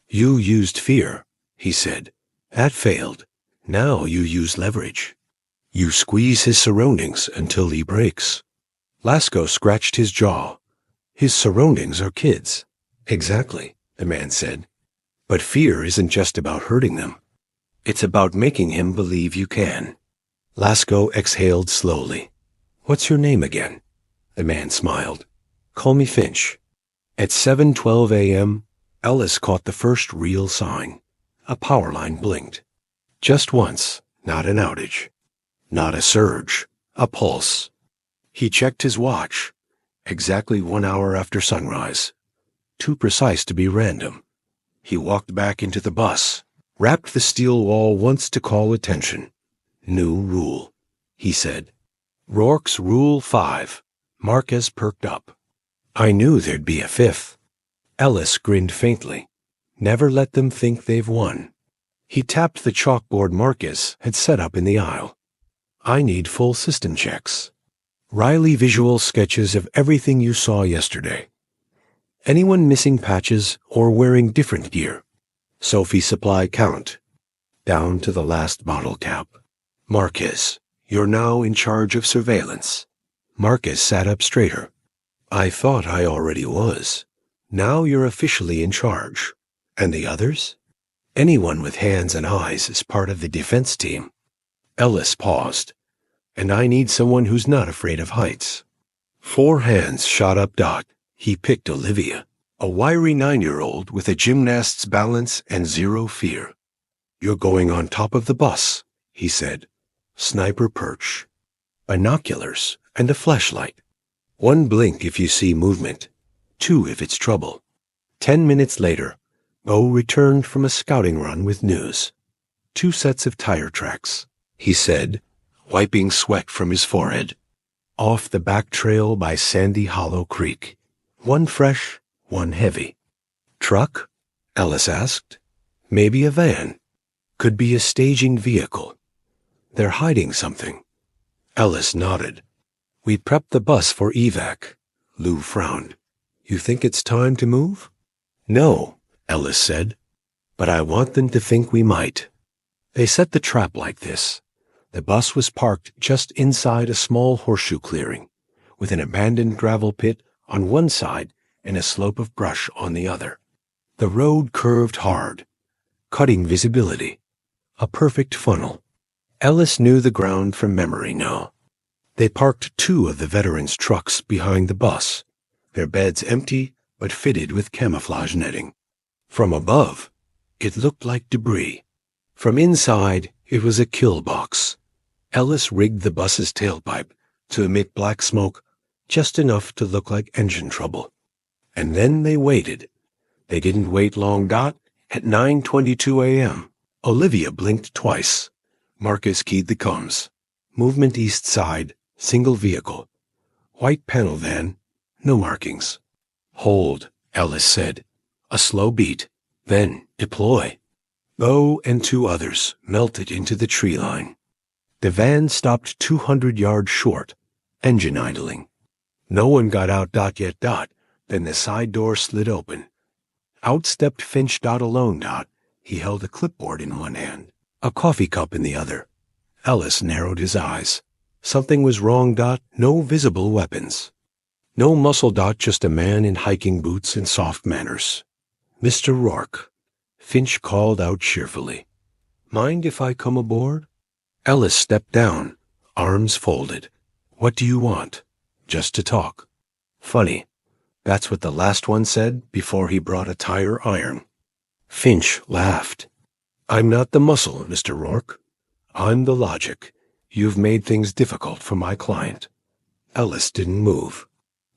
"You used fear," he said. "That failed. Now you use leverage. You squeeze his surroundings until he breaks." Lasco scratched his jaw. "His surroundings are kids." "Exactly," the man said. "But fear isn't just about hurting them. It's about making him believe you can." Lasco exhaled slowly. "What's your name again?" The man smiled. "Call me Finch." At 7:12 a.m., Ellis caught the first real sign. A power line blinked. Just once, not an outage. Not a surge, a pulse. He checked his watch. Exactly 1 hour after sunrise. Too precise to be random. He walked back into the bus, rapped the steel wall once to call attention. "New rule," he said. "Rourke's Rule 5. Marquez perked up. "I knew there'd be a fifth." Ellis grinned faintly. "Never let them think they've won." He tapped the chalkboard Marquez had set up in the aisle. "I need full system checks. Riley visual sketches of everything you saw yesterday. Anyone missing patches or wearing different gear? Sophie supply count, down to the last bottle cap." "Marquez, you're now in charge of surveillance." Marquez sat up straighter. "I thought I already was. Now you're officially in charge. And the others?" "Anyone with hands and eyes is part of the defense team." Ellis paused. "And I need someone who's not afraid of heights." 4 hands shot up. He picked Olivia, a wiry 9-year-old with a gymnast's balance and zero fear. "You're going on top of the bus," he said. "Sniper perch. Binoculars and a flashlight. 1 blink if you see movement. 2 if it's trouble." 10 minutes later, Bo returned from a scouting run with news. 2 sets of tire tracks, he said, wiping sweat from his forehead. Off the back trail by Sandy Hollow Creek. 1 fresh, 1 heavy. "Truck?" Ellis asked. "Maybe a van. Could be a staging vehicle. They're hiding something." Ellis nodded. "We prepped the bus for evac." Lou frowned. "You think it's time to move?" "No," Ellis said, "but I want them to think we might." They set the trap like this. The bus was parked just inside a small horseshoe clearing, with an abandoned gravel pit on one side and a slope of brush on the other. The road curved hard, cutting visibility. A perfect funnel. Ellis knew the ground from memory now. They parked 2 of the veterans' trucks behind the bus, their beds empty but fitted with camouflage netting. From above, it looked like debris. From inside, it was a kill box. Ellis rigged the bus's tailpipe to emit black smoke, just enough to look like engine trouble. And then they waited. They didn't wait long. At 9:22 a.m., Olivia blinked twice. Marcus keyed the comms. Movement east side, single vehicle. White panel van, no markings. "Hold," Ellis said. A slow beat, then deploy. Bo and 2 others melted into the tree line. The van stopped 200 yards short, engine idling. No one got out. Yet. Then the side door slid open. Out stepped Finch. Alone. He held a clipboard in one hand, a coffee cup in the other. Ellis narrowed his eyes. Something was wrong. No visible weapons. No muscle. Just a man in hiking boots and soft manners. "Mr. Rourke." Finch called out cheerfully. Mind if I come aboard? Ellis stepped down, arms folded. What do you want? Just to talk. Funny. That's what the last one said before he brought a tire iron. Finch laughed. I'm not the muscle, Mr. Rourke. I'm the logic. You've made things difficult for my client. Ellis didn't move.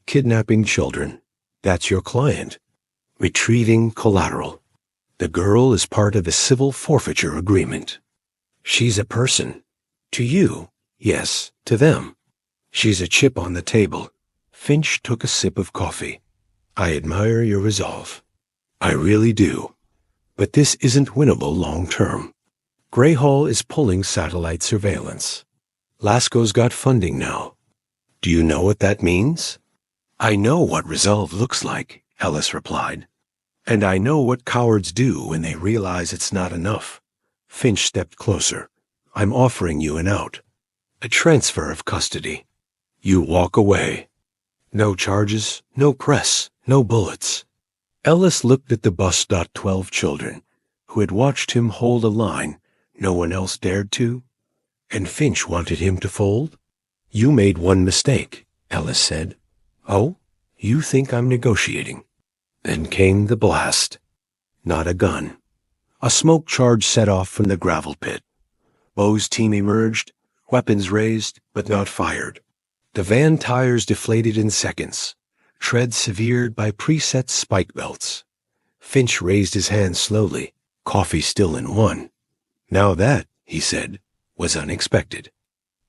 Kidnapping children. That's your client. Retrieving collateral. The girl is part of a civil forfeiture agreement. She's a person. To you, yes, to them. She's a chip on the table. Finch took a sip of coffee. I admire your resolve. I really do. But this isn't winnable long term. Greyhall is pulling satellite surveillance. Lasco's got funding now. Do you know what that means? I know what resolve looks like, Ellis replied. And I know what cowards do when they realize it's not enough. Finch stepped closer. I'm offering you an out. A transfer of custody. You walk away. No charges, no press, no bullets. Ellis looked at the bus. 12 children, who had watched him hold a line no one else dared to, and Finch wanted him to fold. You made one mistake, Ellis said. Oh, you think I'm negotiating? Then came the blast. Not a gun. A smoke charge set off from the gravel pit. Bo's team emerged, weapons raised, but not fired. The van tires deflated in seconds, tread severed by preset spike belts. Finch raised his hand slowly, coffee still in one. Now that, he said, was unexpected.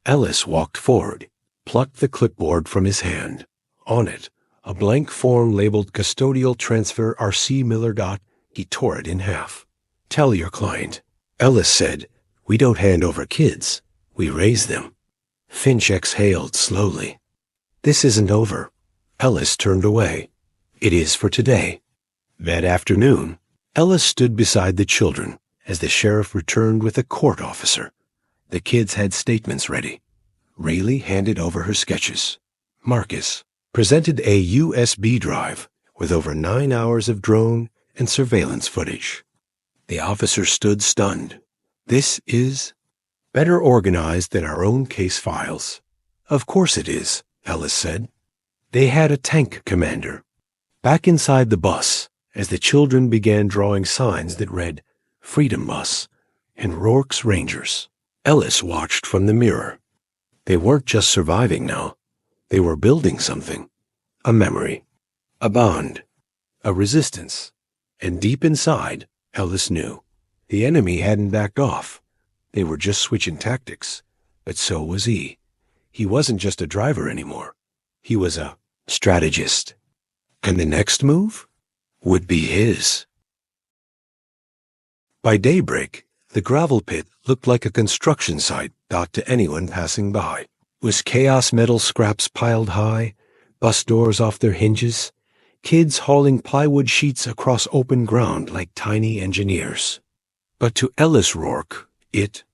Ellis walked forward, plucked the clipboard from his hand. On it, a blank form labeled Custodial Transfer R.C. Miller. He tore it in half. Tell your client. Ellis said, we don't hand over kids. We raise them. Finch exhaled slowly. This isn't over. Ellis turned away. It is for today. That afternoon, Ellis stood beside the children as the sheriff returned with a court officer. The kids had statements ready. Rayleigh handed over her sketches. Marcus presented a USB drive with over 9 hours of drone and surveillance footage. The officer stood stunned. This is better organized than our own case files. Of course it is, Ellis said. They had a tank commander. Back inside the bus, as the children began drawing signs that read Freedom Bus and Rourke's Rangers, Ellis watched from the mirror. They weren't just surviving now. They were building something. A memory. A bond. A resistance. And deep inside, Ellis knew. The enemy hadn't backed off. They were just switching tactics. But so was he. He wasn't just a driver anymore. He was a strategist. And the next move would be his. By daybreak, the gravel pit looked like a construction site to anyone passing by. It was chaos metal scraps piled high, bus doors off their hinges, kids hauling plywood sheets across open ground like tiny engineers. But to Ellis Rourke, it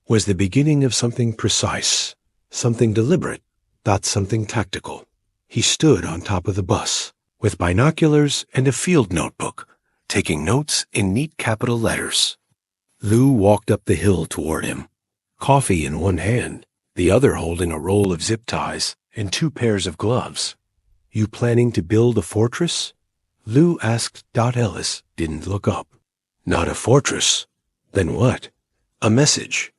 was the beginning of something precise, something deliberate, not something tactical. He stood on top of the bus, with binoculars and a field notebook, taking notes in neat capital letters. Lou walked up the hill toward him, coffee in one hand, the other holding a roll of zip ties and 2 pairs of gloves. You planning to build a fortress? Lou asked. Ellis didn't look up. Not a fortress. Then what? A message.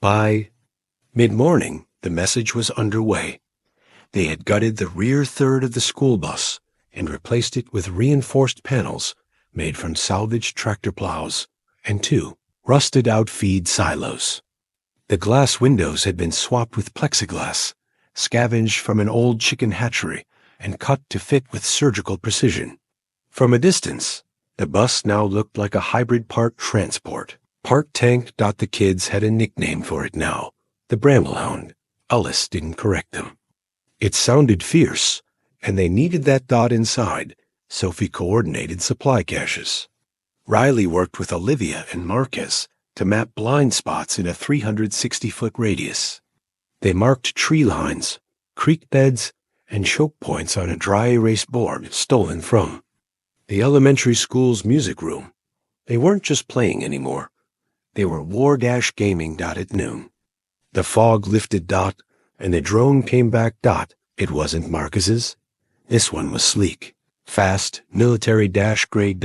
By mid-morning, the message was underway. They had gutted the rear third of the school bus and replaced it with reinforced panels made from salvaged tractor plows and 2 rusted-out feed silos. The glass windows had been swapped with plexiglass, scavenged from an old chicken hatchery and cut to fit with surgical precision. From a distance, the bus now looked like a hybrid part transport, part tank. The kids had a nickname for it now, the Bramblehound. Ellis didn't correct them. It sounded fierce, and they needed that dot inside. Sophie coordinated supply caches. Riley worked with Olivia and Marquez to map blind spots in a 360-foot radius. They marked tree lines, creek beds, and choke points on a dry erase board stolen from the elementary school's music room. They weren't just playing anymore. They were war-gaming. At noon. The fog lifted. And the drone came back. It wasn't Marcus's. This one was sleek, fast, military-grade.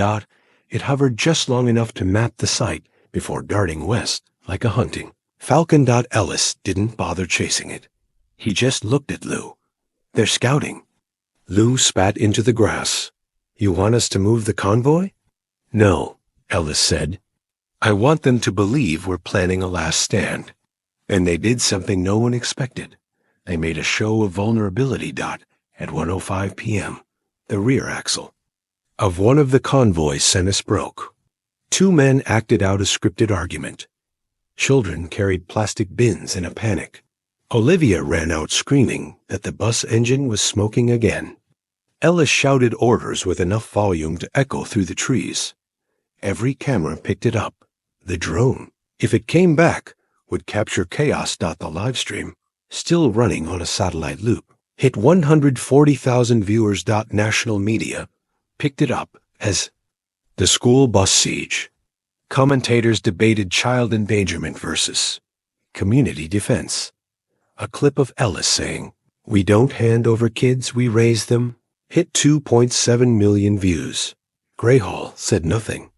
It hovered just long enough to map the site before darting west like a hunting falcon. Ellis didn't bother chasing it. He just looked at Lou. They're scouting. Lou spat into the grass. You want us to move the convoy? No, Ellis said. I want them to believe we're planning a last stand. And they did something no one expected. They made a show of vulnerability. At 1:05 p.m., the rear axle of one of the convoys' Cenis broke. Two men acted out a scripted argument. Children carried plastic bins in a panic. Olivia ran out screaming that the bus engine was smoking again. Ellis shouted orders with enough volume to echo through the trees. Every camera picked it up. The drone, if it came back, would capture chaos. The live stream, still running on a satellite loop, hit 140,000 viewers. National media picked it up as the school bus siege. Commentators debated child endangerment versus community defense. A clip of Ellis saying, "We don't hand over kids, we raise them," hit 2.7 million views. Grayhall said nothing.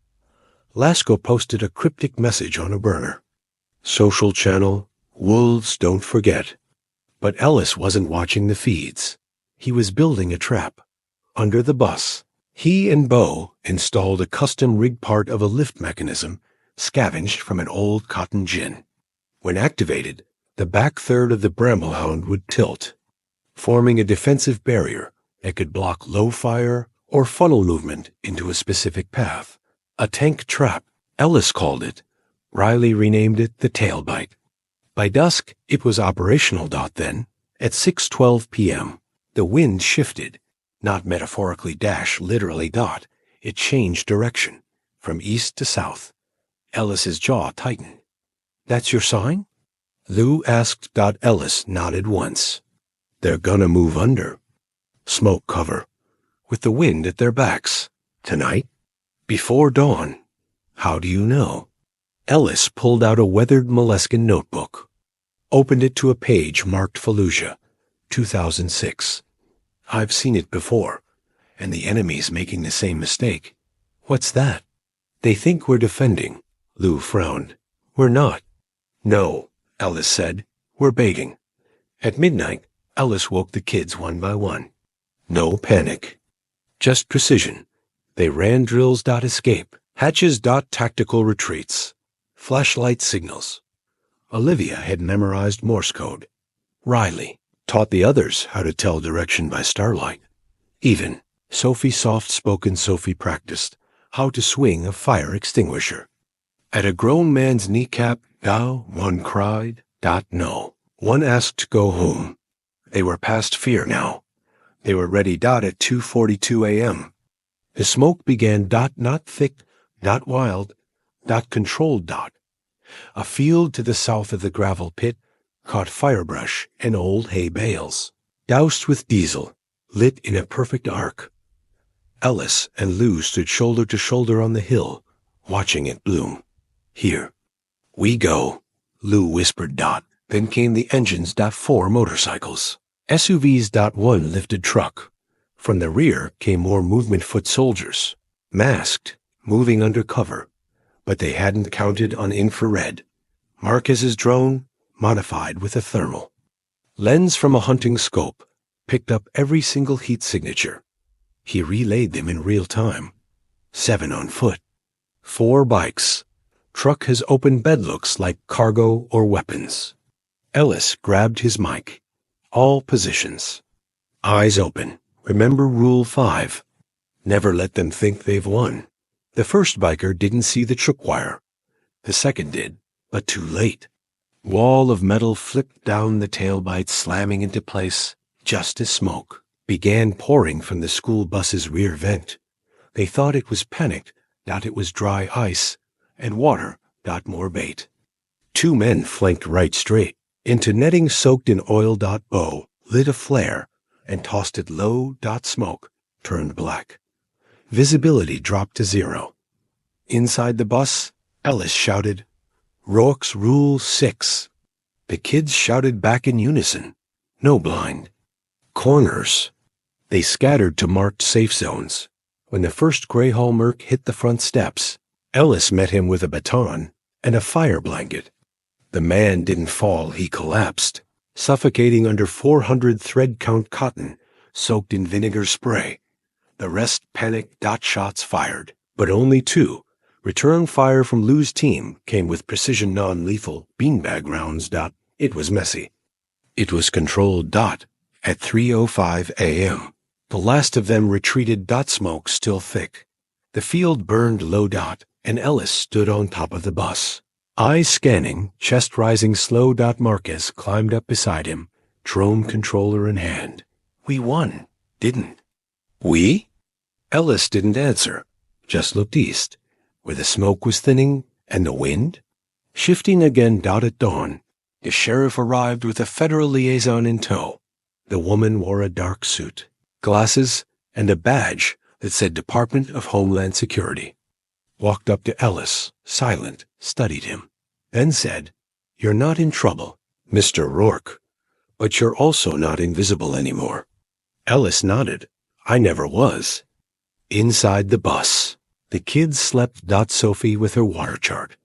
Lasko posted a cryptic message on a burner. Social channel, wolves don't forget. But Ellis wasn't watching the feeds. He was building a trap. Under the bus, he and Bo installed a custom-rigged part of a lift mechanism scavenged from an old cotton gin. When activated, the back third of the Bramblehound would tilt, forming a defensive barrier that could block low fire or funnel movement into a specific path. A tank trap, Ellis called it. Riley renamed it the Tailbite. By dusk, it was operational. Then, at 6:12 p.m., the wind shifted, not metaphorically literally. It changed direction, from east to south. Ellis's jaw tightened. That's your sign? Lou asked. Ellis nodded once. They're gonna move under. Smoke cover, with the wind at their backs. Tonight? Before dawn. How do you know? Ellis pulled out a weathered moleskin notebook, opened it to a page marked Fallujah, 2006. I've seen it before, and the enemy's making the same mistake. What's that? They think we're defending. Lou frowned. We're not. No, Ellis said. We're baiting. At midnight, Ellis woke the kids one by one. No panic. Just precision. They ran drills. Escape. Hatches. Tactical retreats. Flashlight signals. Olivia had memorized Morse code. Riley taught the others how to tell direction by starlight. Even soft-spoken Sophie practiced how to swing a fire extinguisher. At a grown man's kneecap, one cried. No. One asked to go home. They were past fear now. They were ready. At 2:42 a.m. The smoke began. Not thick, not wild, controlled. A field to the south of the gravel pit caught firebrush and old hay bales, doused with diesel, lit in a perfect arc. Ellis and Lou stood shoulder to shoulder on the hill, watching it bloom. Here. We go, Lou whispered. Then came the engines. 4 motorcycles. SUVs. 1 lifted truck. From the rear came more movement foot soldiers, masked, moving under cover. But they hadn't counted on infrared. Marquez's drone, modified with a thermal lens from a hunting scope, picked up every single heat signature. He relayed them in real time. 7 on foot. 4 bikes. Truck has open bed looks like cargo or weapons. Ellis grabbed his mic. All positions. Eyes open. Remember Rule 5. Never let them think they've won. The first biker didn't see the tripwire. The second did, but too late. Wall of metal flipped down the tailbite, slamming into place just as smoke began pouring from the school bus's rear vent. They thought it was panicked. It was dry ice and water. More bait. 2 men flanked right straight into netting soaked in oil. Bo lit a flare and tossed it low. Smoke turned black. Visibility dropped to 0. Inside the bus, Ellis shouted, "Rourke's Rule 6." The kids shouted back in unison, "No blind." Corners. They scattered to marked safe zones. When the first Greyhall Merc hit the front steps, Ellis met him with a baton and a fire blanket. The man didn't fall, he collapsed, suffocating under 400 thread-count cotton, soaked in vinegar spray. The rest panicked. Shots fired, but only 2. Return fire from Lou's team came with precision non-lethal beanbag rounds. It was messy. It was controlled. At 3:05 a.m. The last of them retreated. Smoke still thick. The field burned low. And Ellis stood on top of the bus. Eyes scanning, chest rising slow. Marquez climbed up beside him, drone controller in hand. "We won, didn't we?" Ellis didn't answer, just looked east, where the smoke was thinning and the wind shifting again. At dawn, the sheriff arrived with a federal liaison in tow. The woman wore a dark suit, glasses, and a badge that said Department of Homeland Security. Walked up to Ellis, silent, studied him, then said, "You're not in trouble, Mr. Rourke, but you're also not invisible anymore." Ellis nodded. "I never was." Inside the bus, the kids slept. Sophie with her water chart,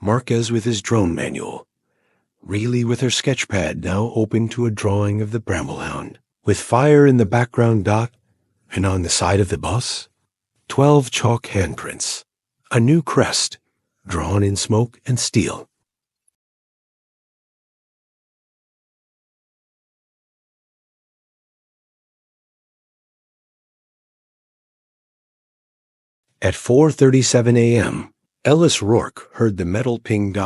Marquez with his drone manual, Reilly with her sketch pad now open to a drawing of the Bramblehound, with fire in the background. And on the side of the bus, 12 chalk handprints, a new crest, drawn in smoke and steel. At 4:37 a.m., Ellis Rourke heard the metal ping.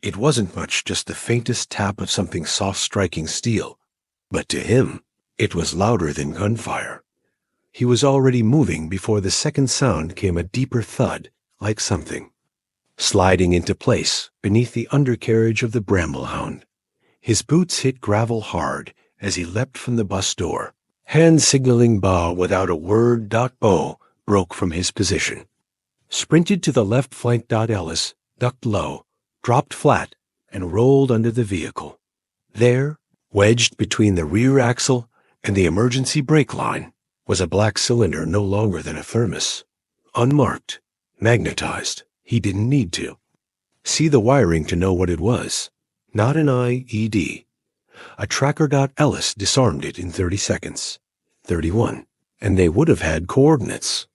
It wasn't much, just the faintest tap of something soft striking steel. But to him, it was louder than gunfire. He was already moving before the second sound came, a deeper thud, like something sliding into place beneath the undercarriage of the Bramblehound. His boots hit gravel hard as he leapt from the bus door, hand signaling Bow without a word. Bow broke from his position, sprinted to the left flank. Ellis ducked low, dropped flat, and rolled under the vehicle. There, wedged between the rear axle and the emergency brake line, was a black cylinder no longer than a thermos. Unmarked, magnetized. He didn't need to see the wiring to know what it was. Not an IED. A tracker. Ellis disarmed it in 30 seconds. 31. And they would have had coordinates.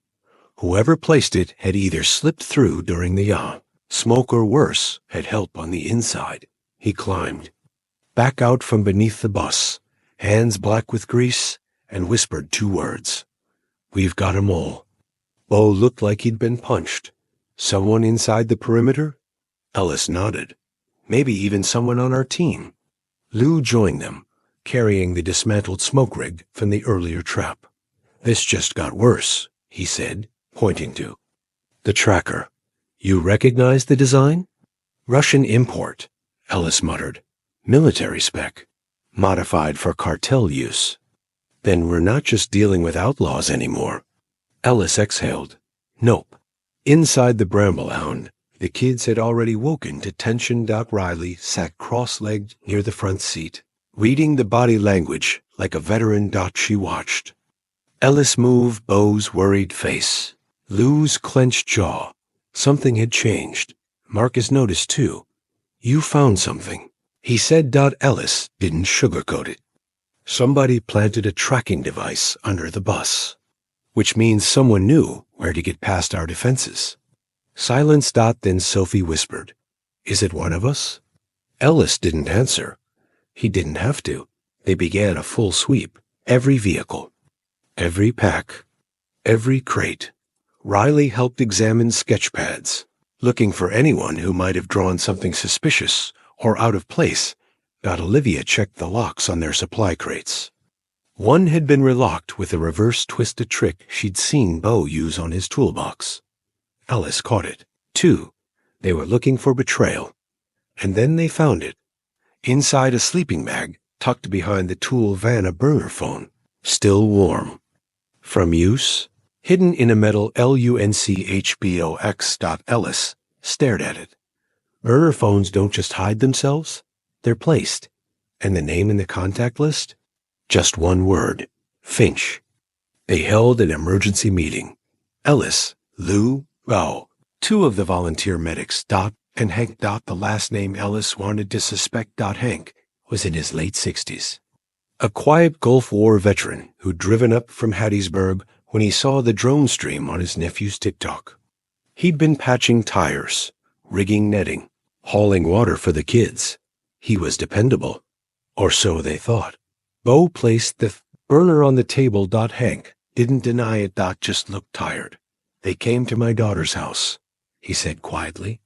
Whoever placed it had either slipped through during the smoke or worse, had help on the inside. He climbed back out from beneath the bus, hands black with grease, and whispered 2 words. "We've got 'em all." Bo looked like he'd been punched. "Someone inside the perimeter?" Ellis nodded. "Maybe even someone on our team." Lou joined them, carrying the dismantled smoke rig from the earlier trap. "This just got worse," he said, pointing to the tracker. "You recognize the design?" "Russian import," Ellis muttered. "Military spec. Modified for cartel use." "Then we're not just dealing with outlaws anymore." Ellis exhaled. "Nope." Inside the Bramblehound, the kids had already woken to tension. Reilly sat cross-legged near the front seat, reading the body language like a veteran. She watched Ellis move Bo's worried face, Lou's clenched jaw. Something had changed. Marcus noticed too. "You found something," he said. Ellis didn't sugarcoat it. "Somebody planted a tracking device under the bus, which means someone knew where to get past our defenses." Silence. Then Sophie whispered, "Is it one of us?" Ellis didn't answer. He didn't have to. They began a full sweep. Every vehicle, every pack, every crate. Reilly helped examine sketch pads, looking for anyone who might have drawn something suspicious or out of place. Olivia checked the locks on their supply crates. One had been relocked with a reverse twisted trick she'd seen Bo use on his toolbox. Ellis caught it. 2. They were looking for betrayal. And then they found it. Inside a sleeping bag, tucked behind the tool van, a burner phone, still warm. From use? Hidden in a metal LUNCHBOX. Ellis stared at it. Burner phones don't just hide themselves, they're placed. And the name in the contact list? Just one word. Finch. They held an emergency meeting. Ellis, Lou, Rao, two of the volunteer medics, and Hank. The last name Ellis wanted to suspect. Hank was in his late 60s. A quiet Gulf War veteran who'd driven up from Hattiesburg when he saw the drone stream on his nephew's TikTok. He'd been patching tires, rigging netting, hauling water for the kids. He was dependable. Or so they thought. Bo placed the burner on the table. Hank didn't deny it. Just looked tired. They came to my daughter's house, he said quietly.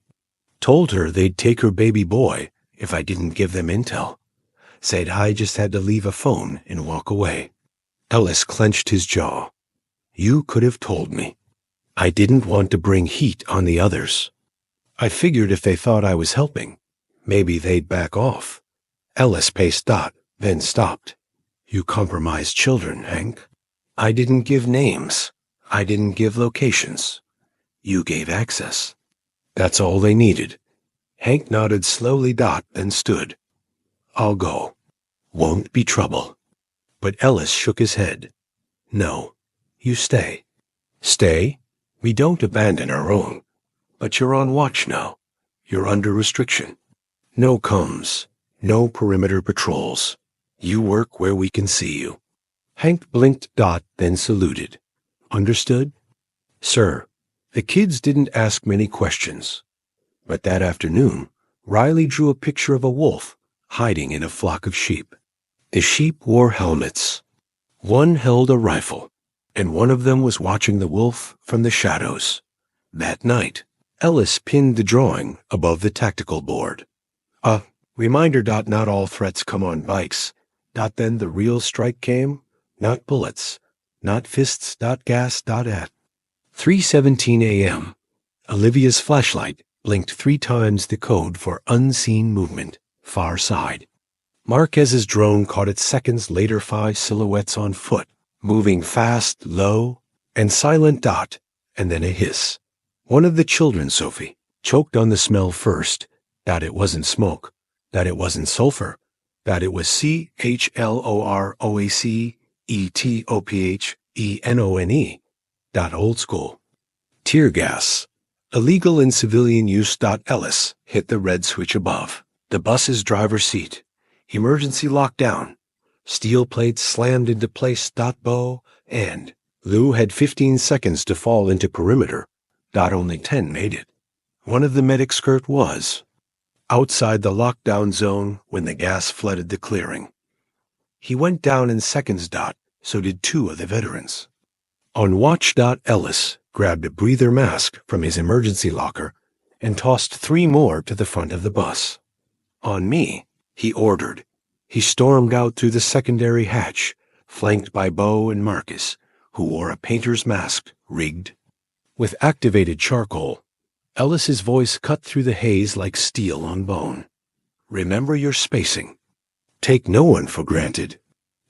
Told her they'd take her baby boy if I didn't give them intel. Said I just had to leave a phone and walk away. Ellis clenched his jaw. You could have told me. I didn't want to bring heat on the others. I figured if they thought I was helping, maybe they'd back off. Ellis paced. Then stopped. You compromised children, Hank. I didn't give names. I didn't give locations. You gave access. That's all they needed. Hank nodded slowly. Then stood. I'll go. Won't be trouble. But Ellis shook his head. No, you stay. Stay? We don't abandon our own. But you're on watch now. You're under restriction. No comms. No perimeter patrols. You work where we can see you. Hank blinked. Then saluted. Understood? Sir. The kids didn't ask many questions. But that afternoon, Riley drew a picture of a wolf hiding in a flock of sheep. The sheep wore helmets. One held a rifle, and one of them was watching the wolf from the shadows. That night, Ellis pinned the drawing above the tactical board. Reminder. Not all threats come on bikes. Then the real strike came. Not bullets. Not fists. Gas. At 3:17 a.m., Olivia's flashlight blinked 3 times the code for unseen movement, far side. Marquez's drone caught it seconds later. 5 silhouettes on foot, moving fast, low, and silent. And then a hiss. One of the children, Sophie, choked on the smell first. It wasn't smoke. It wasn't sulfur. It was CHLOROACETOPHENONE. Old school. Tear gas. Illegal in civilian use. Ellis hit the red switch above. The bus's driver's seat. Emergency lockdown. Steel plates slammed into place. Bo and Lou had 15 seconds to fall into perimeter. Only 10 made it. One of the medics' skirt was outside the lockdown zone when the gas flooded the clearing. He went down in seconds. So did 2 of the veterans. On watch. Ellis grabbed a breather mask from his emergency locker and tossed 3 more to the front of the bus. On me, he ordered. He stormed out through the secondary hatch, flanked by Bo and Marcus, who wore a painter's mask, rigged with activated charcoal. Ellis's voice cut through the haze like steel on bone. Remember your spacing. Take no one for granted.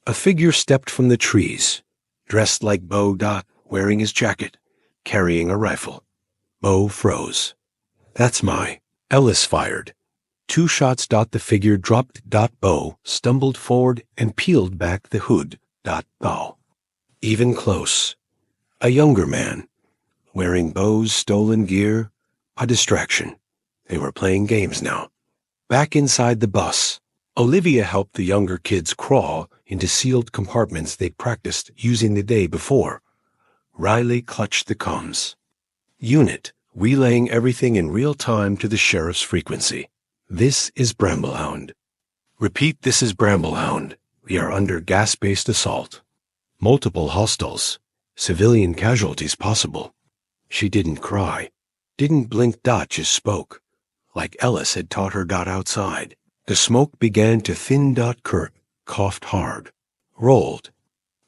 A figure stepped from the trees, dressed like Bo. Wearing his jacket, carrying a rifle. Bo froze. That's my. Ellis fired. 2 shots. The figure dropped. Bo stumbled forward and peeled back the hood. Bow. Even close. A younger man, wearing Bo's stolen gear. A distraction. They were playing games now. Back inside the bus, Olivia helped the younger kids crawl into sealed compartments they'd practiced using the day before. Riley clutched the comms. Unit, relaying everything in real time to the sheriff's frequency. This is Bramblehound. Repeat, this is Bramblehound. We are under gas-based assault. Multiple hostiles. Civilian casualties possible. She didn't cry. Didn't blink. Just spoke. Like Ellis had taught her. Outside. The smoke began to thin. Kurt coughed hard. Rolled.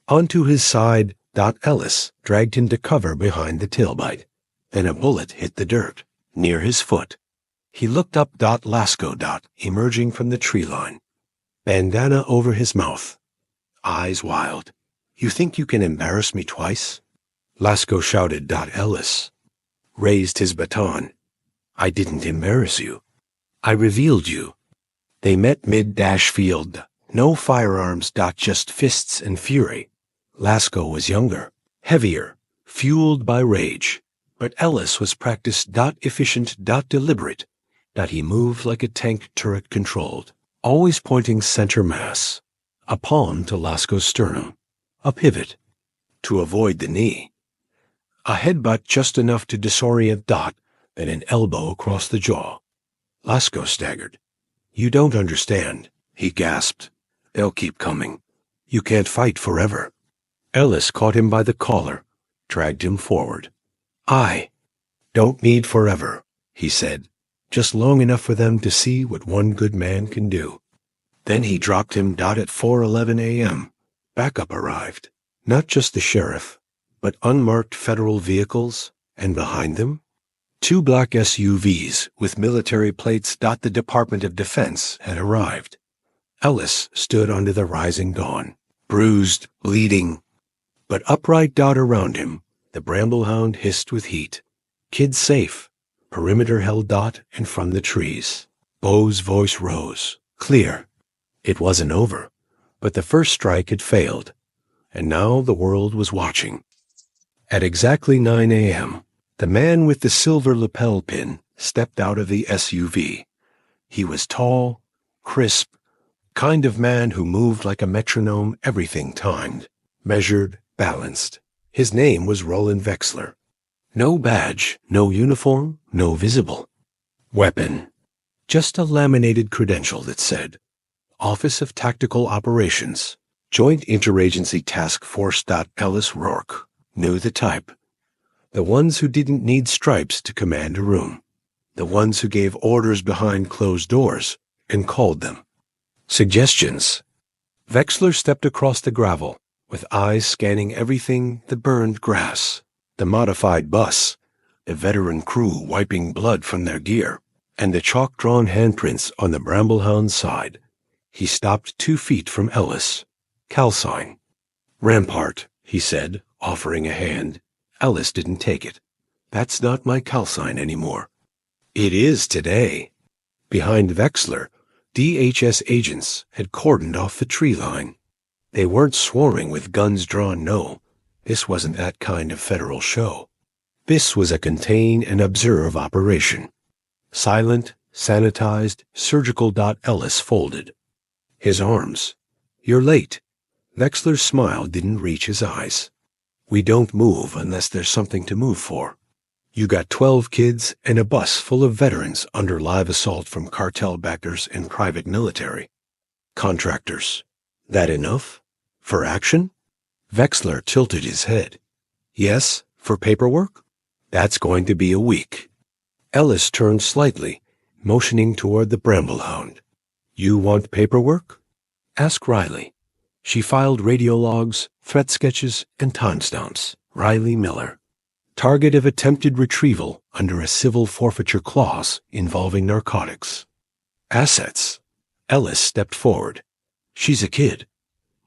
Onto his side. Ellis dragged him to cover behind the tailbite. Then a bullet hit the dirt, near his foot. He looked up. Lasco. Emerging from the tree line. Bandana over his mouth. Eyes wild. You think you can embarrass me twice? Lasco shouted. Ellis raised his baton. I didn't embarrass you. I revealed you. They met mid-field. No firearms. Just fists and fury. Lasco was younger, heavier, fueled by rage. But Ellis was practiced. Efficient. Deliberate. He moved like a tank turret controlled, always pointing center mass. A pawn to Lasco's sternum. A pivot. To avoid the knee. A headbutt just enough to disorient. Then an elbow across the jaw. Lasco staggered. You don't understand, he gasped. They'll keep coming. You can't fight forever. Ellis caught him by the collar, dragged him forward. I don't need forever, he said, just long enough for them to see what one good man can do. Then he dropped him. At 4:11 a.m., backup arrived. Not just the sheriff, but unmarked federal vehicles, and behind them, 2 black SUVs with military plates. The Department of Defense had arrived. Ellis stood under the rising dawn, bruised, bleeding, but upright. Around him, the Bramblehound hissed with heat. Kids safe. Perimeter held. And from the trees, Bo's voice rose, clear. It wasn't over, but the first strike had failed, and now the world was watching. At exactly 9 a.m., the man with the silver lapel pin stepped out of the SUV. He was tall, crisp, kind of man who moved like a metronome, everything timed, measured, balanced. His name was Roland Vexler. No badge, no uniform, no visible weapon. Just a laminated credential that said, Office of Tactical Operations, Joint Interagency Task Force. Ellis Rourke knew the type. The ones who didn't need stripes to command a room. The ones who gave orders behind closed doors and called them suggestions. Vexler stepped across the gravel, with eyes scanning everything: the burned grass, the modified bus, the veteran crew wiping blood from their gear, and the chalk-drawn handprints on the Bramblehound's side. He stopped 2 feet from Ellis. Calcine. Rampart, he said, offering a hand. Ellis didn't take it. That's not my calcine anymore. It is today. Behind Vexler, DHS agents had cordoned off the tree line. They weren't swarming with guns drawn, no. This wasn't that kind of federal show. This was a contain and observe operation. Silent, sanitized, surgical. Ellis folded his arms. You're late. Vexler's smile didn't reach his eyes. We don't move unless there's something to move for. You got 12 kids and a bus full of veterans under live assault from cartel backers and private military contractors. That enough? For action? Vexler tilted his head. Yes, for paperwork? That's going to be a week. Ellis turned slightly, motioning toward the Bramblehound. You want paperwork? Ask Riley. She filed radio logs, threat sketches, and timestamps. Riley Miller. Target of attempted retrieval under a civil forfeiture clause involving narcotics. Assets. Ellis stepped forward. She's a kid.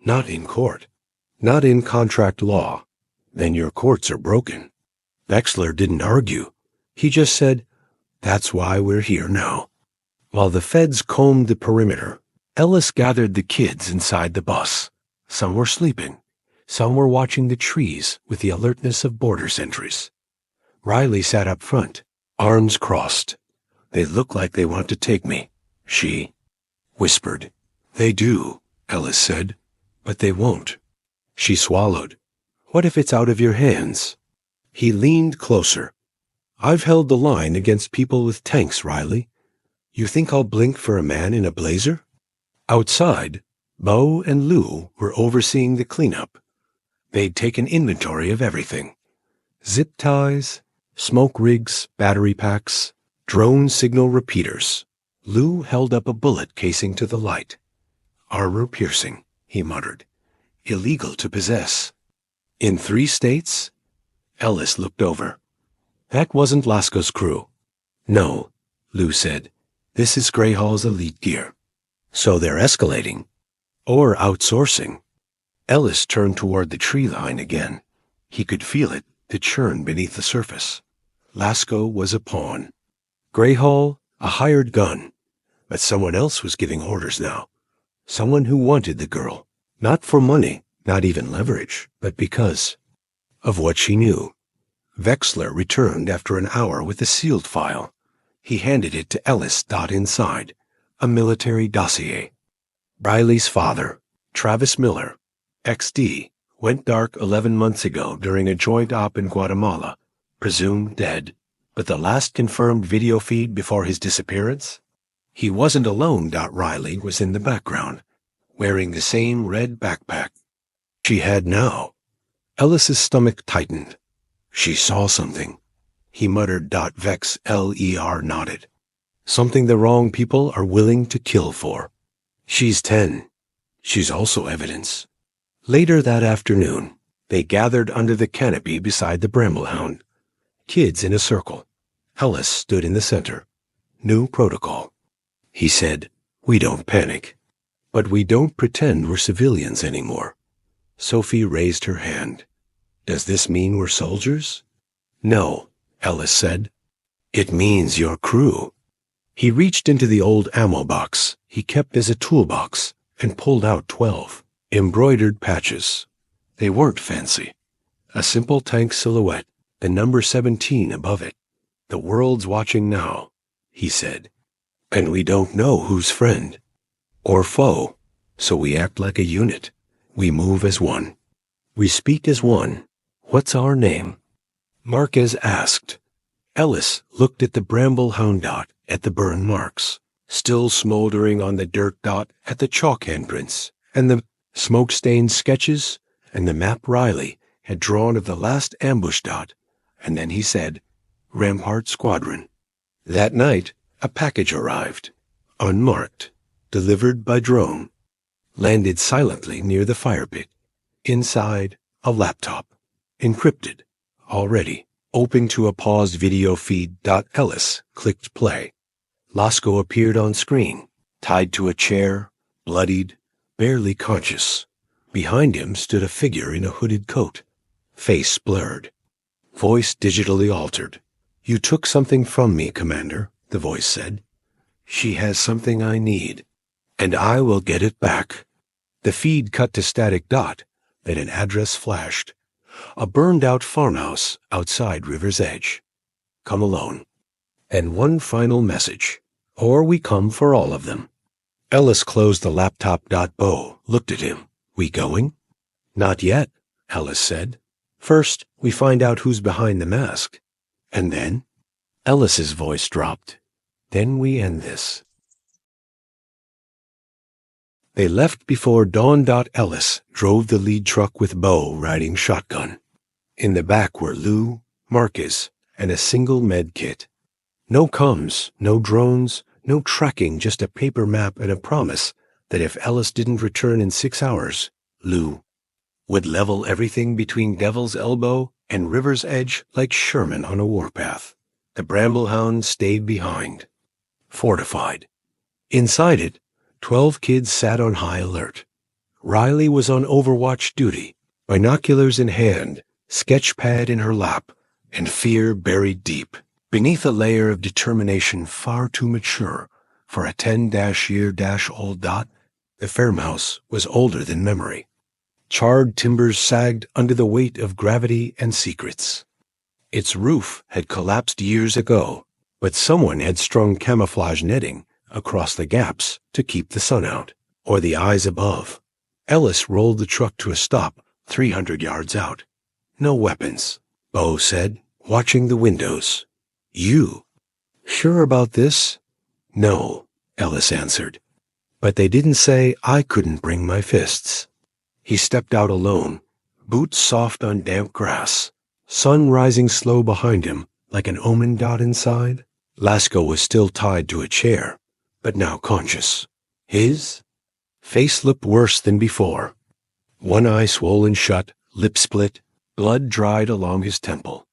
Not in court. Not in contract law. Then your courts are broken. Vexler didn't argue. He just said, that's why we're here now. While the feds combed the perimeter, Ellis gathered the kids inside the bus. Some were sleeping. Some were watching the trees with the alertness of border sentries. Riley sat up front, arms crossed. They look like they want to take me, she whispered. They do, Ellis said, but they won't. She swallowed. What if it's out of your hands? He leaned closer. I've held the line against people with tanks, Riley. You think I'll blink for a man in a blazer? Outside, Bo and Lou were overseeing the cleanup. They'd taken inventory of everything. Zip ties, smoke rigs, battery packs, drone signal repeaters. Lou held up a bullet casing to the light. Armor-piercing, he muttered. Illegal to possess. In 3 states? Ellis looked over. That wasn't Lasco's crew. No, Lou said. This is Greyhall's elite gear. So they're escalating. Or outsourcing. Ellis turned toward the tree line again. He could feel it, to churn beneath the surface. Lasco was a pawn. Greyhall, a hired gun. But someone else was giving orders now. Someone who wanted the girl. Not for money, not even leverage, but because of what she knew. Vexler returned after an hour with a sealed file. He handed it to Ellis. Inside, a military dossier. Riley's father, Travis Miller, XD, went dark 11 months ago during a joint op in Guatemala, presumed dead. But the last confirmed video feed before his disappearance? He wasn't alone. Riley was in the background, wearing the same red backpack she had now. Ellis's stomach tightened. She saw something. He muttered. Vexler nodded. Something the wrong people are willing to kill for. She's 10. She's also evidence. Later that afternoon, they gathered under the canopy beside the Bramblehound. Kids in a circle. Ellis stood in the center. New protocol. He said, "We don't panic. But we don't pretend we're civilians anymore." Sophie raised her hand. "Does this mean we're soldiers?" "No," Ellis said. "It means you're crew." He reached into the old ammo box he kept as a toolbox and pulled out 12 embroidered patches. They weren't fancy. A simple tank silhouette, the number 17 above it. "The world's watching now," he said. "And we don't know who's friend or foe, so we act like a unit. We move as one. We speak as one. What's our name?" Marquez asked. Ellis looked at the Bramblehound. At the burn marks, still smoldering on the dirt. At the chalk handprints, and the smoke-stained sketches, and the map Riley had drawn of the last ambush. And then he said, "Rampart Squadron." That night, a package arrived, unmarked, delivered by drone, landed silently near the fire pit. Inside, a laptop, encrypted, already, open to a paused video feed. Ellis clicked play. Lasco appeared on screen, tied to a chair, bloodied, barely conscious. Behind him stood a figure in a hooded coat, face blurred, voice digitally altered. "You took something from me, Commander," the voice said. "She has something I need, and I will get it back." The feed cut to static. Then an address flashed. A burned-out farmhouse outside River's Edge. "Come alone." And one final message, "Or we come for all of them." Ellis closed the laptop. Bo looked at him. "We going?" "Not yet," Ellis said. "First, we find out who's behind the mask. And then?" Ellis's voice dropped. "Then we end this." They left before dawn. Ellis drove the lead truck with Bo riding shotgun. In the back were Lou, Marquez, and a single med kit. No comms, no drones, no tracking, just a paper map and a promise that if Ellis didn't return in 6 hours, Lou would level everything between Devil's Elbow and River's Edge like Sherman on a warpath. The Bramblehound stayed behind, fortified. Inside it, 12 kids sat on high alert. Riley was on overwatch duty, binoculars in hand, sketch pad in her lap, and fear buried deep beneath a layer of determination far too mature for a 10-year-old. The farmhouse was older than memory. Charred timbers sagged under the weight of gravity and secrets. Its roof had collapsed years ago, but someone had strung camouflage netting across the gaps to keep the sun out, or the eyes above. Ellis rolled the truck to a stop 300 yards out. "No weapons," Bo said, watching the windows. "You sure about this?" "No," Ellis answered. "But they didn't say I couldn't bring my fists." He stepped out alone, boots soft on damp grass, sun rising slow behind him like an omen. Inside, Lasco was still tied to a chair, but now conscious. His face looked worse than before. One eye swollen shut, lip split, blood dried along his temple.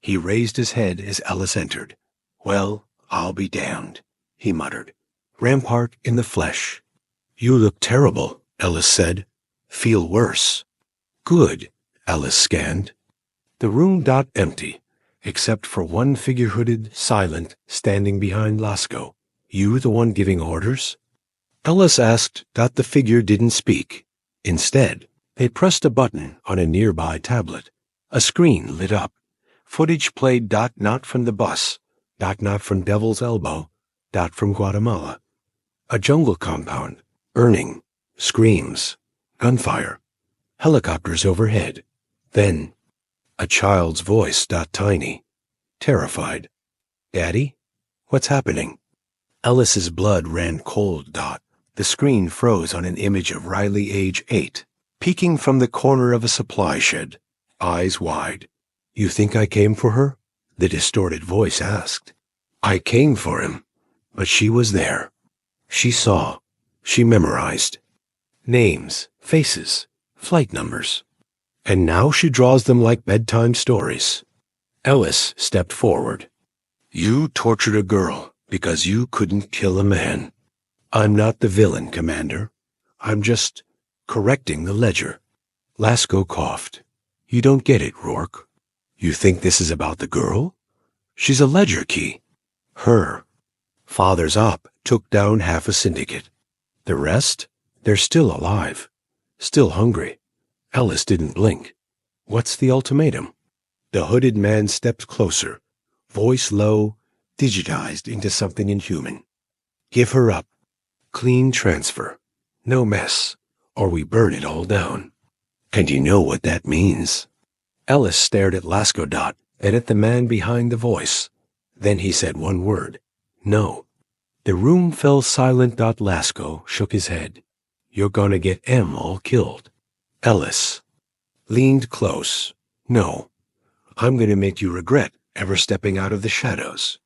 He raised his head as Ellis entered. "Well, I'll be damned," he muttered. "Rampart in the flesh." "You look terrible," Ellis said. "Feel worse." "Good," Ellis scanned. The room empty, except for one figure-hooded, silent, standing behind Lasco. You the one giving orders? Ellis asked. The figure didn't speak. Instead, they pressed a button on a nearby tablet. A screen lit up. Footage played. Not from the bus. Not from Devil's Elbow. From Guatemala. A jungle compound. Earning. Screams. Gunfire. Helicopters overhead. Then, a child's voice. Tiny. Terrified. Daddy? What's happening? Ellis's blood ran cold. The screen froze on an image of Riley, age 8, peeking from the corner of a supply shed, eyes wide. You think I came for her? The distorted voice asked. I came for him, but she was there. She saw. She memorized. Names, faces, flight numbers. And now she draws them like bedtime stories. Ellis stepped forward. You tortured a girl because you couldn't kill a man. I'm not the villain, Commander. I'm just correcting the ledger. Lasco coughed. You don't get it, Rourke. You think this is about the girl? She's a ledger key. Her. Father's op took down half a syndicate. The rest? They're still alive. Still hungry. Ellis didn't blink. What's the ultimatum? The hooded man stepped closer, voice low, digitized into something inhuman. Give her up. Clean transfer. No mess, or we burn it all down. And you know what that means. Ellis stared at Lasco and at the man behind the voice. Then he said one word. No. The room fell silent. Lasco shook his head. You're gonna get M all killed. Ellis leaned close. No. I'm gonna make you regret ever stepping out of the shadows.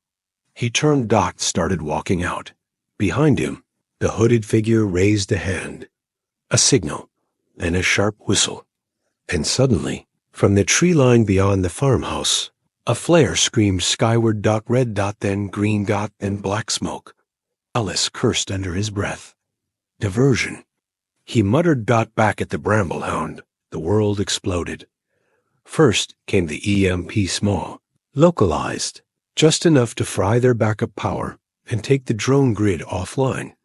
He turned. Started walking out. Behind him, the hooded figure raised a hand. A signal, then a sharp whistle. And suddenly, from the tree line beyond the farmhouse, a flare screamed skyward. Red then green and black smoke. Ellis cursed under his breath. Diversion. He muttered. Back at the Bramblehound, the world exploded. First came the EMP small, localized, just enough to fry their backup power and take the drone grid offline.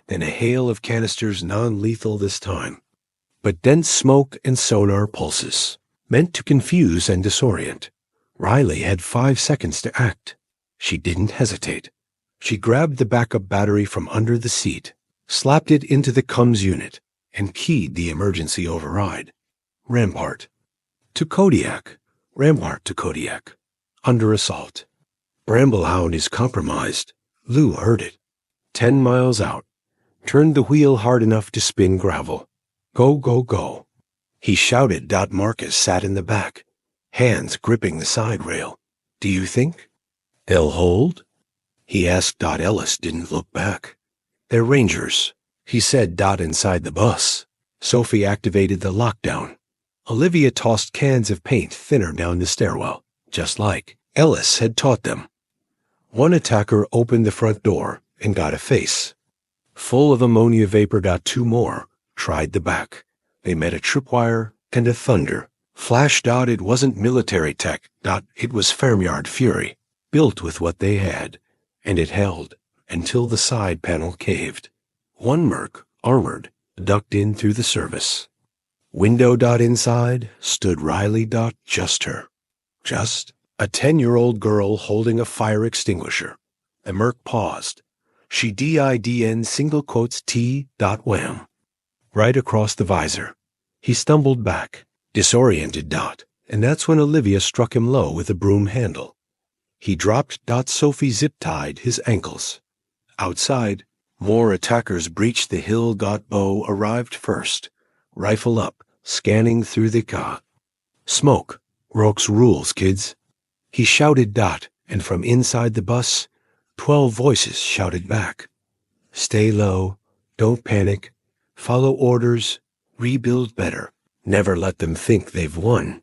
Then a hail of canisters, non-lethal this time, but dense smoke and sonar pulses, meant to confuse and disorient. Riley had 5 seconds to act. She didn't hesitate. She grabbed the backup battery from under the seat, slapped it into the comms unit, and keyed the emergency override. Rampart. To Kodiak. Rampart to Kodiak. Under assault. Bramblehound is compromised. Lou heard it. 10 miles out. Turned the wheel hard enough to spin gravel. Go, go, go. He shouted. Marcus sat in the back, hands gripping the side rail. Do you think they'll hold? He asked. Ellis didn't look back. They're Rangers, he said. Inside the bus. Sophie activated the lockdown. Olivia tossed cans of paint thinner down the stairwell, just like Ellis had taught them. One attacker opened the front door and got a face. Full of ammonia vapor. 2 more tried the back. They met a tripwire and a thunder. Flash. It wasn't military tech. It was farmyard fury, built with what they had, and it held until the side panel caved. One merc, armored, ducked in through the service. Window. Inside stood Riley. Just her. Just a 10-year-old girl holding a fire extinguisher. The merc paused. She DIDN single quotes T. Wham. Right across the visor. He stumbled back, disoriented. And that's when Olivia struck him low with a broom handle. He dropped. Sophie zip-tied his ankles. Outside, more attackers breached the hill. Bo arrived first, rifle up, scanning through the car. Smoke. Rourke's rules, kids. He shouted. And from inside the bus, 12 voices shouted back. Stay low. Don't panic. Follow orders. Rebuild better. Never let them think they've won.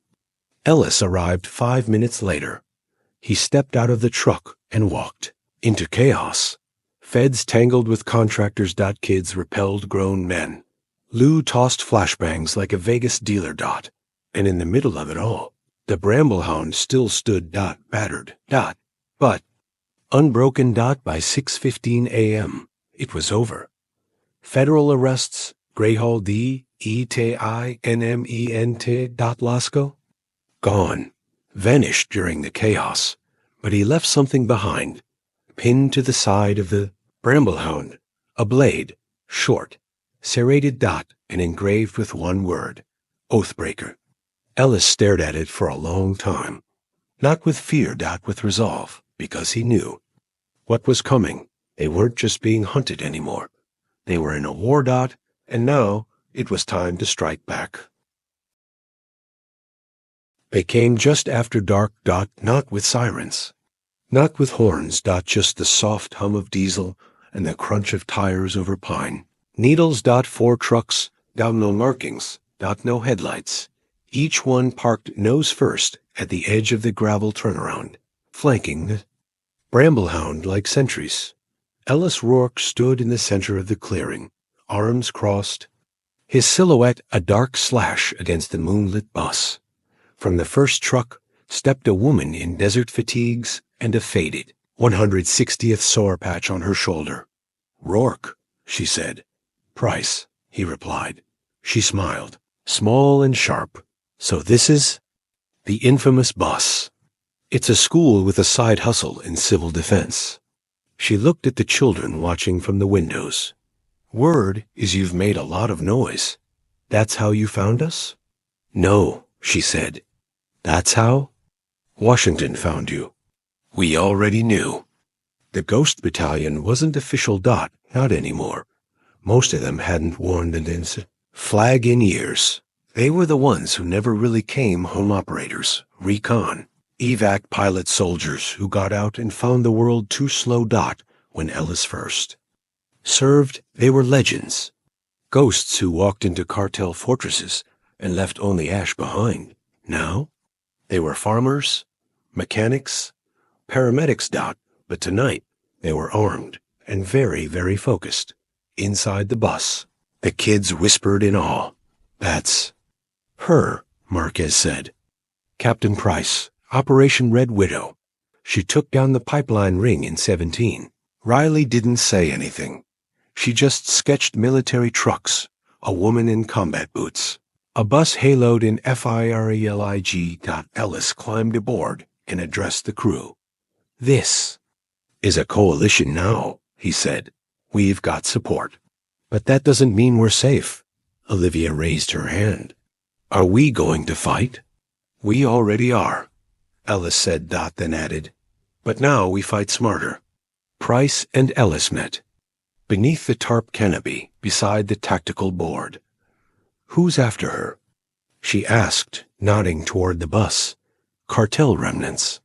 Ellis arrived 5 minutes later. He stepped out of the truck and walked into chaos. Feds tangled with contractors. Kids repelled grown men. Lou tossed flashbangs like a Vegas dealer. And in the middle of it all, The Bramblehound still stood battered, but unbroken by 6:15 a.m. It was over. Federal arrests, Greyhall D, E-T-I-N-M-E-N-T. Lasco? Gone. Vanished during the chaos. But he left something behind, pinned to the side of the Bramblehound, a blade, short, serrated and engraved with one word, Oathbreaker. Ellis stared at it for a long time, not with fear, with resolve, because he knew what was coming. They weren't just being hunted anymore. They were in a war, and now it was time to strike back. They came just after dark, not with sirens, not with horns, just the soft hum of diesel and the crunch of tires over pine. Needles, 4 trucks, no markings, no headlights. Each one parked nose first at the edge of the gravel turnaround, flanking the Bramblehound like sentries. Ellis Rourke stood in the center of the clearing, arms crossed, his silhouette a dark slash against the moonlit bus. From the first truck stepped a woman in desert fatigues and a faded 160th sore patch on her shoulder. "Rourke," she said. "Price," he replied. She smiled, small and sharp. "So this is the infamous bus. It's a school with a side hustle in civil defense." She looked at the children watching from the windows. "Word is you've made a lot of noise. That's how you found us?" "No," she said. "That's how Washington found you. We already knew." The Ghost Battalion wasn't official, not anymore. Most of them hadn't worn the flag in years. They were the ones who never really came home operators, recon, evac pilot soldiers who got out and found the world too slow, when Ellis first served. They were legends. Ghosts who walked into cartel fortresses and left only ash behind. Now, they were farmers, mechanics, paramedics, but tonight they were armed and very, very focused. Inside the bus, the kids whispered in awe. "That's her," Marquez said. "Captain Price, Operation Red Widow. She took down the pipeline ring in 17. Riley didn't say anything. She just sketched military trucks, a woman in combat boots, a bus haloed in FIRELIG. Ellis climbed aboard and addressed the crew. "This is a coalition now," he said. "We've got support. But that doesn't mean we're safe." Olivia raised her hand. "Are we going to fight?" "We already are," Ellis said, then added, "But now we fight smarter." Price and Ellis met beneath the tarp canopy beside the tactical board. "Who's after her?" she asked, nodding toward the bus. "Cartel remnants.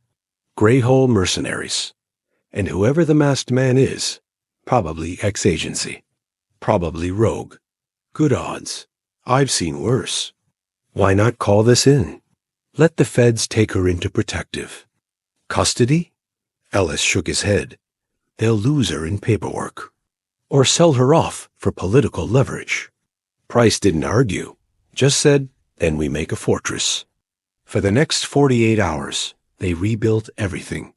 Greyhole mercenaries. And whoever the masked man is, probably ex-agency. Probably rogue. Good odds. I've seen worse. Why not call this in? Let the feds take her into protective custody?" Ellis shook his head. "They'll lose her in paperwork. Or sell her off for political leverage." Price didn't argue, just said, "Then we make a fortress." For the next 48 hours, they rebuilt everything.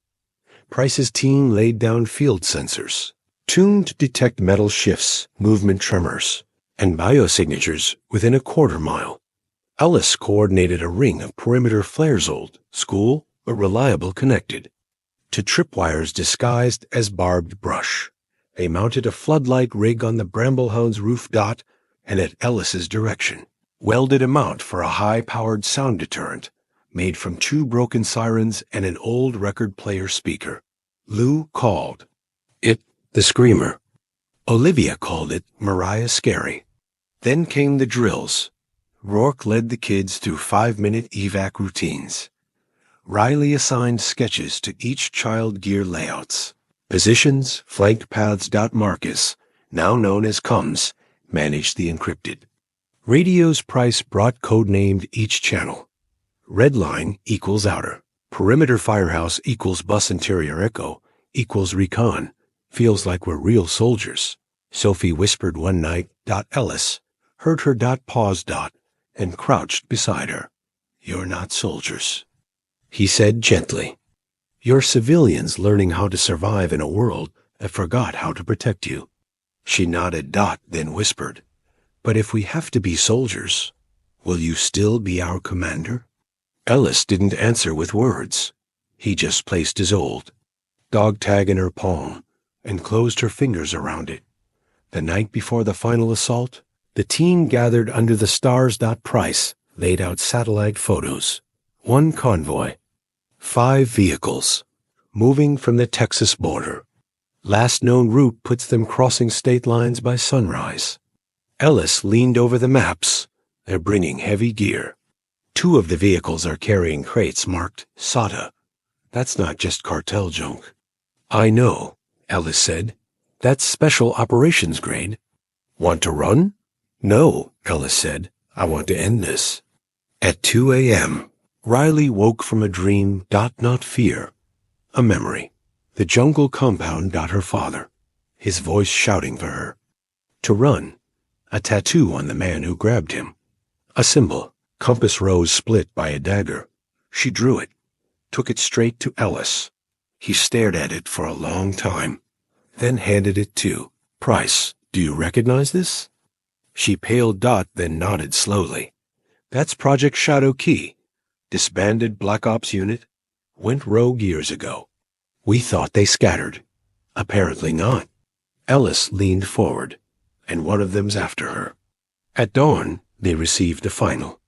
Price's team laid down field sensors, tuned to detect metal shifts, movement tremors, and biosignatures within a quarter mile. Ellis coordinated a ring of perimeter flares, old school, but reliable, connected to tripwires disguised as barbed brush. They mounted a floodlight rig on the Bramblehound's roof, and at Ellis's direction, welded a mount for a high-powered sound deterrent made from 2 broken sirens and an old record player speaker. Lou called it the Screamer. Olivia called it Mariah Scary. Then came the drills. Rourke led the kids through 5-minute evac routines. Riley assigned sketches to each child gear layouts. Positions, flanked paths. Marcus, now known as Comes, managed the encrypted. Radios. Price brought code-named each channel. Red line equals outer. Perimeter firehouse equals bus interior echo equals recon. Feels like we're real soldiers. Sophie whispered one night. Ellis heard her. Pause. And crouched beside her. "You're not soldiers. He said gently, "You're civilians learning how to survive in a world that forgot how to protect you." She nodded. Then whispered, "But if we have to be soldiers, will you still be our commander?" Ellis didn't answer with words. He just placed his old dog tag in her palm and closed her fingers around it. The night before the final assault, the team gathered under the stars. Price laid out satellite photos. One convoy, 5 vehicles, moving from the Texas border. Last known route puts them crossing state lines by sunrise. Ellis leaned over the maps. They're bringing heavy gear. 2 of the vehicles are carrying crates marked SATA. That's not just cartel junk. I know, Ellis said. That's special operations grade. Want to run? No, Ellis said. I want to end this. At 2 a.m., Riley woke from a dream. Not fear. A memory. The jungle compound. Her father. His voice shouting for her. To run. A tattoo on the man who grabbed him. A symbol. Compass rose split by a dagger. She drew it. Took it straight to Ellis. He stared at it for a long time, then handed it to Price. Do you recognize this? She paled. Then nodded slowly. That's Project Shadow Key. Disbanded Black Ops unit. Went rogue years ago. We thought they scattered. Apparently not. Ellis leaned forward, and one of them's after her. At dawn, they received a final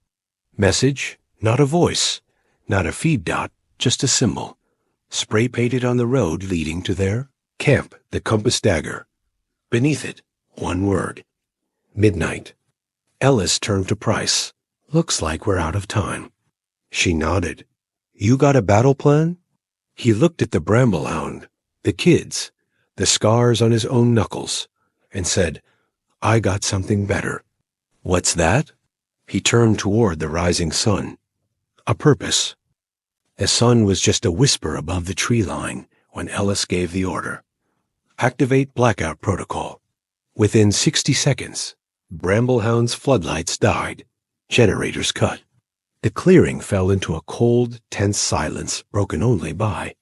message, not a voice, not a feed. Just a symbol. Spray painted on the road leading to their camp. The compass dagger. Beneath it, one word. Midnight. Ellis turned to Price. Looks like we're out of time. She nodded. You got a battle plan? He looked at the Bramblehound, the kids, the scars on his own knuckles, and said, I got something better. What's that? He turned toward the rising sun. A purpose. The sun was just a whisper above the tree line when Ellis gave the order. Activate blackout protocol. Within 60 seconds, Bramblehound's floodlights died. Generators cut. The clearing fell into a cold, tense silence broken only by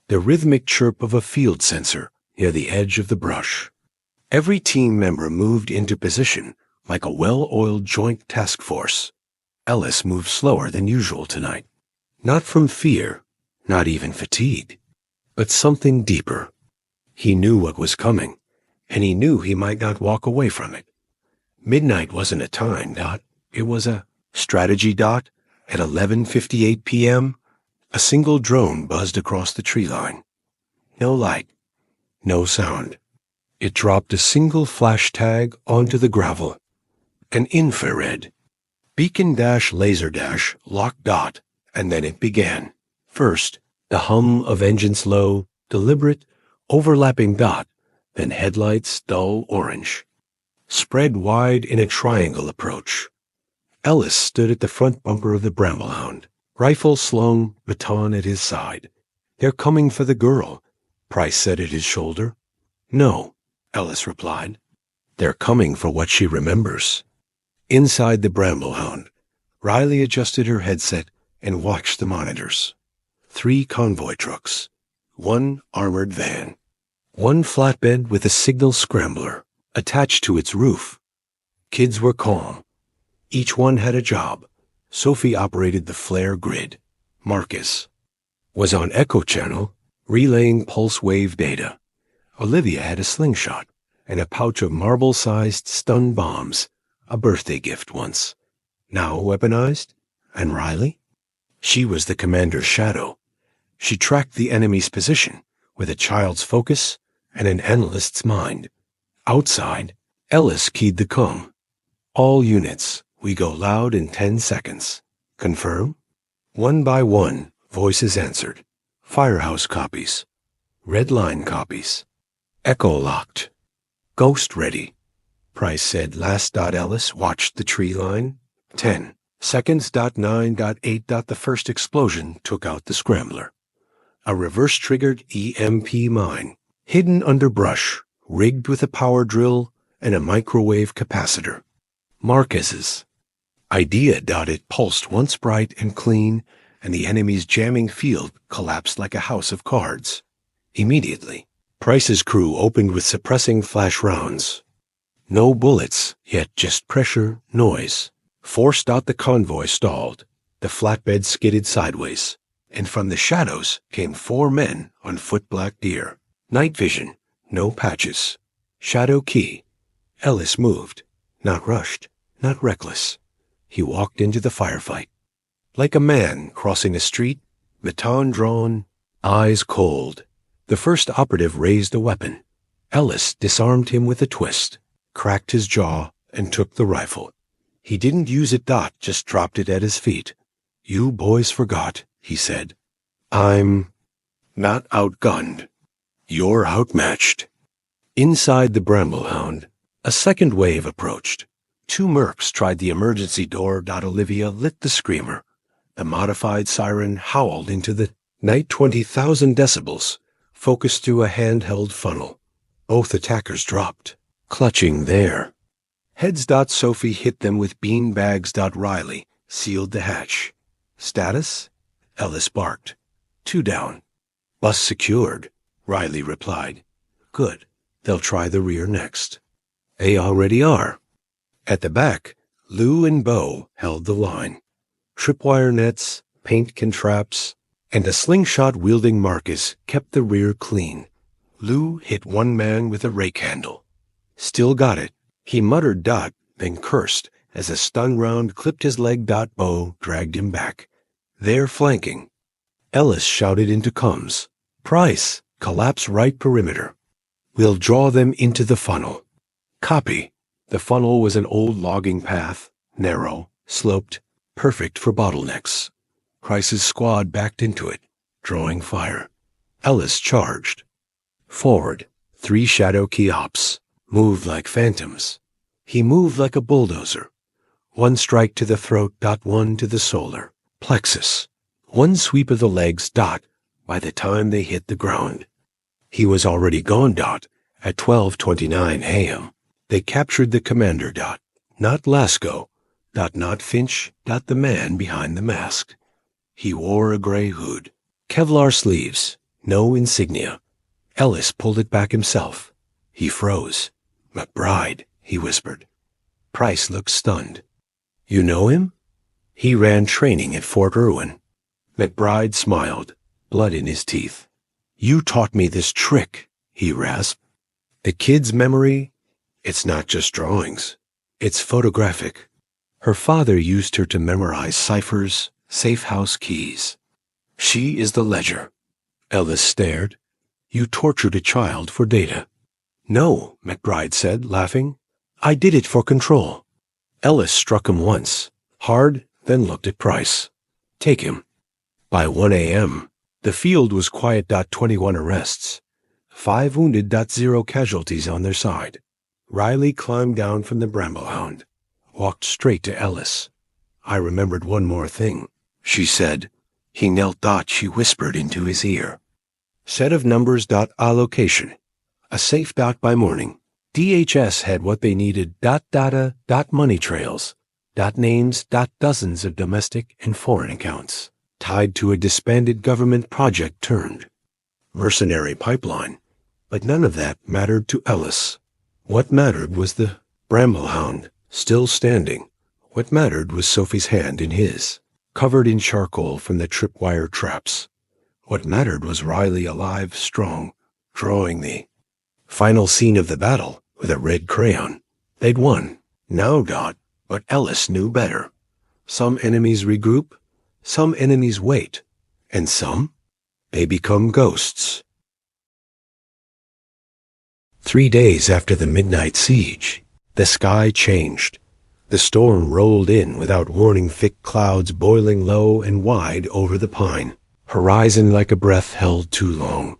the rhythmic chirp of a field sensor near the edge of the brush. Every team member moved into position like a well-oiled joint task force. Ellis moved slower than usual tonight. Not from fear, not even fatigue, but something deeper. He knew what was coming, and he knew he might not walk away from it. Midnight wasn't a time. It was a strategy. At 11:58 p.m., a single drone buzzed across the tree line. No light, no sound. It dropped a single flash tag onto the gravel. An infrared. Beacon dash laser dash lock. And then it began. First, the hum of engines low, deliberate, overlapping. Then headlights dull orange. Spread wide in a triangle approach. Ellis stood at the front bumper of the Bramblehound, rifle slung, baton at his side. They're coming for the girl, Price said at his shoulder. No, Ellis replied. They're coming for what she remembers. Inside the Bramblehound, Riley adjusted her headset and watched the monitors. 3 convoy trucks, 1 armored van, 1 flatbed with a signal scrambler attached to its roof. Kids were calm. Each one had a job. Sophie operated the flare grid. Marcus was on Echo Channel, relaying pulse wave data. Olivia had a slingshot and a pouch of marble-sized stun bombs, a birthday gift once. Now weaponized? And Riley? She was the commander's shadow. She tracked the enemy's position with a child's focus and an analyst's mind. Outside, Ellis keyed the comm. All units, we go loud in 10 seconds. Confirm? One by one, voices answered. Firehouse copies. Red line copies. Echo locked. Ghost ready. Price said last. Ellis watched the tree line. 10 seconds. 9.8. The first explosion took out the scrambler. A reverse-triggered EMP mine, hidden under brush, rigged with a power drill and a microwave capacitor. Marcus's idea. It pulsed once bright and clean, and the enemy's jamming field collapsed like a house of cards. Immediately, Price's crew opened with suppressing flash rounds. No bullets, yet just pressure, noise. Forced out, the convoy stalled. The flatbed skidded sideways, and from the shadows came 4 men on foot black deer. Night vision, no patches. Shadow key. Ellis moved, not rushed, not reckless. He walked into the firefight. Like a man crossing a street, baton drawn, eyes cold. The first operative raised a weapon. Ellis disarmed him with a twist, cracked his jaw, and took the rifle. He didn't use it, just dropped it at his feet. "You boys forgot," he said. "I'm not outgunned. You're outmatched." Inside the Bramblehound, a second wave approached. 2 mercs tried the emergency door. Olivia lit the screamer. The modified siren howled into the night 20,000 decibels, focused through a handheld funnel. Both attackers dropped, clutching there. Heads. Sophie hit them with beanbags. Riley sealed the hatch. "Status?" Ellis barked. 2 down. "Bus secured," Riley replied. "Good. They'll try the rear next." "They already are." At the back, Lou and Bo held the line. Tripwire nets, paint can traps, and a slingshot-wielding Marcus kept the rear clean. Lou hit 1 man with a rake handle. "Still got it," he muttered. Then cursed as a stun round clipped his leg. Bo dragged him back. "They're flanking." Ellis shouted into comms. "Price, collapse right perimeter. We'll draw them into the funnel." "Copy." The funnel was an old logging path, narrow, sloped, perfect for bottlenecks. Price's squad backed into it, drawing fire. Ellis charged. Forward, 3 shadow key ops, moved like phantoms. He moved like a bulldozer. 1 strike to the throat. 1 to the solar plexus. 1 sweep of the legs. By the time they hit the ground, he was already gone. At 12:29 a.m., they captured the commander. Not Lasco. Not Finch. The man behind the mask. He wore a gray hood, Kevlar sleeves, no insignia. Ellis pulled it back himself. He froze. "McBride," he whispered. Price looked stunned. "You know him?" "He ran training at Fort Irwin." McBride smiled, blood in his teeth. "You taught me this trick," he rasped. "The kid's memory, it's not just drawings. It's photographic. Her father used her to memorize ciphers, safe house keys. She is the ledger." Ellis stared. "You tortured a child for data." "No," McBride said, laughing. "I did it for control." Ellis struck him once, hard, then looked at Price. "Take him." By 1 a.m., the field was quiet. 21 arrests. 5 wounded. 0 casualties on their side. Riley climbed down from the Bramblehound, walked straight to Ellis. "I remembered one more thing," she said. He knelt. She whispered into his ear. "Set of numbers. Allocation. A safe. By morning. DHS had what they needed. Data. Money trails. Names. Dozens of domestic and foreign accounts, tied to a disbanded government project turned mercenary pipeline. But none of that mattered to Ellis. What mattered was the Bramblehound, still standing. What mattered was Sophie's hand in his, covered in charcoal from the tripwire traps. What mattered was Riley alive, strong, drawing the final scene of the battle with a red crayon. They'd won. Now. But Ellis knew better. Some enemies regroup, some enemies wait, and some, they become ghosts. 3 days after the midnight siege, the sky changed. The storm rolled in without warning, thick clouds boiling low and wide over the pine, horizon like a breath held too long.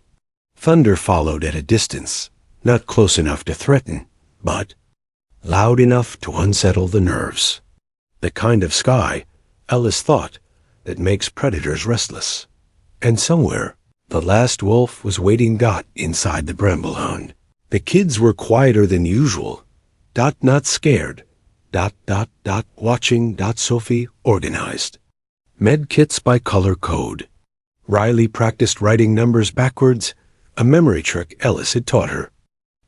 Thunder followed at a distance, not close enough to threaten, but loud enough to unsettle the nerves. The kind of sky, Ellis thought, that makes predators restless. And somewhere, the last wolf was waiting. Inside the Bramblehound. The kids were quieter than usual. Not scared. Watching. Sophie organized. Med kits by color code. Riley practiced writing numbers backwards, a memory trick Ellis had taught her.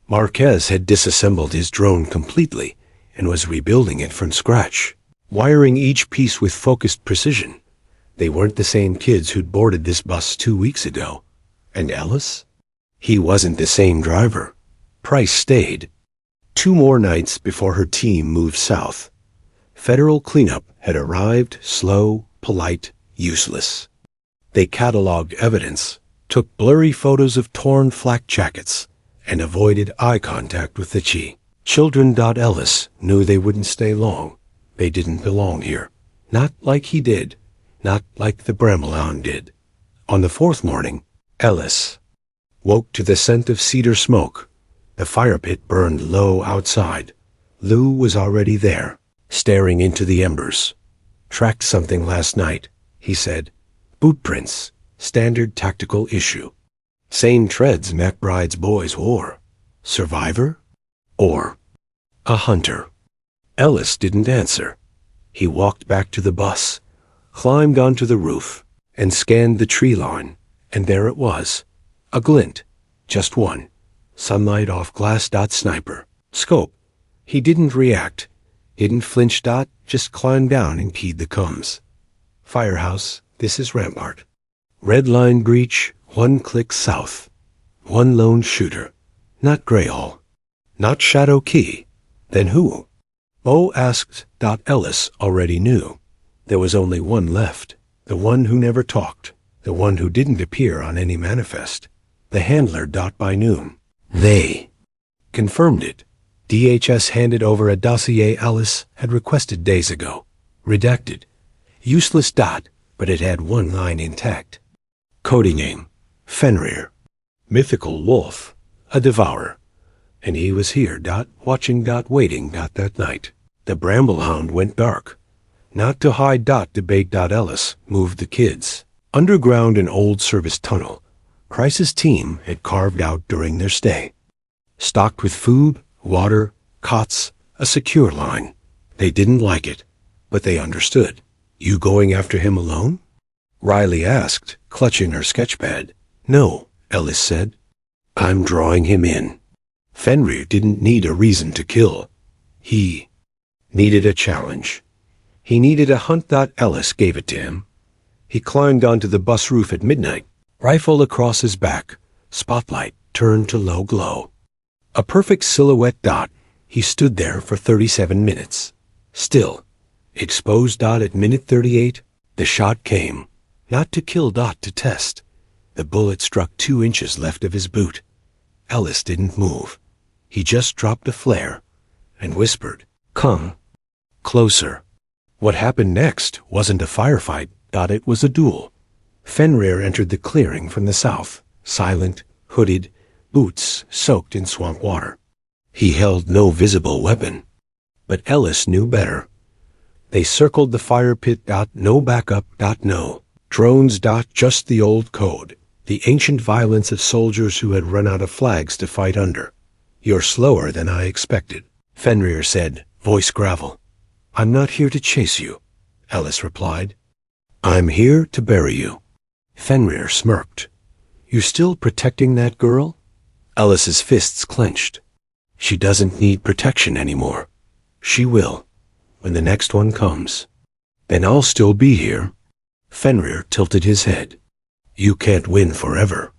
Marquez had disassembled his drone completely and was rebuilding it from scratch, wiring each piece with focused precision. They weren't the same kids who'd boarded this bus 2 weeks ago. And Ellis? He wasn't the same driver. Price stayed. 2 more nights before her team moved south. Federal cleanup had arrived, slow, polite, useless. They cataloged evidence, took blurry photos of torn flak jackets, and avoided eye contact with the Chi. Children. Ellis knew they wouldn't stay long. They didn't belong here. Not like he did. Not like the Bramblehound did. On the 4th morning, Ellis woke to the scent of cedar smoke. The fire pit burned low outside. Lou was already there, staring into the embers. "Tracked something last night," he said. "Boot prints, standard tactical issue. Same treads MacBride's boys wore. Survivor? Or a hunter?" Ellis didn't answer. He walked back to the bus, climbed onto the roof, and scanned the tree line, and there it was. A glint, just one. Sunlight off glass. Sniper. Scope. He didn't react. Didn't flinch. Just climbed down and keyed the comms. "Firehouse, this is Rampart. Red line breach, 1 click south. 1 lone shooter. Not Greyhall. Not Shadow Key. Then who?" Bo asked. Ellis already knew. There was only one left. The one who never talked. The one who didn't appear on any manifest. The handler. By noon. They confirmed it. DHS handed over a dossier Ellis had requested days ago. Redacted. Useless. But it had one line intact. Coding name: Fenrir. Mythical wolf. A devourer. And he was here. Watching. Waiting. That night. The Bramblehound went dark. Not to hide. Debate. Ellis moved the kids. Underground, an old service tunnel. Price's team had carved out during their stay. Stocked with food, water, cots, a secure line. They didn't like it, but they understood. "You going after him alone?" Riley asked, clutching her sketchpad. "No," Ellis said. "I'm drawing him in." Fenrir didn't need a reason to kill. He needed a challenge. He needed a hunt. Ellis gave it to him. He climbed onto the bus roof at midnight, rifle across his back, spotlight turned to low glow. A perfect silhouette. He stood there for 37 minutes. Still, exposed. At minute 38, the shot came. Not to kill. To test. The bullet struck 2 inches left of his boot. Ellis didn't move. He just dropped a flare and whispered, "Come closer." What happened next wasn't a firefight. It was a duel. Fenrir entered the clearing from the south, silent, hooded, boots soaked in swamp water. He held no visible weapon. But Ellis knew better. They circled the fire pit. No backup. No drones. Just the old code, the ancient violence of soldiers who had run out of flags to fight under. "You're slower than I expected," Fenrir said, voice gravel. "I'm not here to chase you," Ellis replied. "I'm here to bury you." Fenrir smirked. "You still protecting that girl?" Ellis's fists clenched. "She doesn't need protection anymore. She will, when the next one comes. Then I'll still be here." Fenrir tilted his head. "You can't win forever."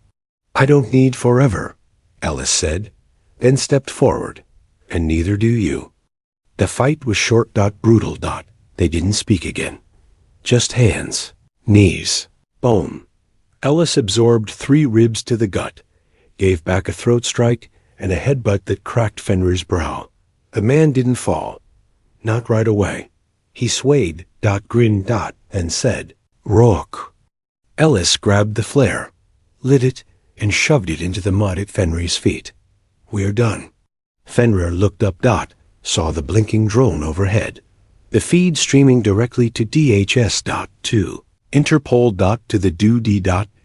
"I don't need forever," Ellis said, then stepped forward. "And neither do you." The fight was short. Brutal. They didn't speak again. Just hands, knees, bone. Ellis absorbed 3 ribs to the gut, gave back a throat strike and a headbutt that cracked Fenrir's brow. The man didn't fall. Not right away. He swayed. Grinned. And said, "Rook." Ellis grabbed the flare, lit it, and shoved it into the mud at Fenrir's feet. "We're done." Fenrir looked up. Saw the blinking drone overhead. The feed streaming directly to DHS. To Interpol. To the dude.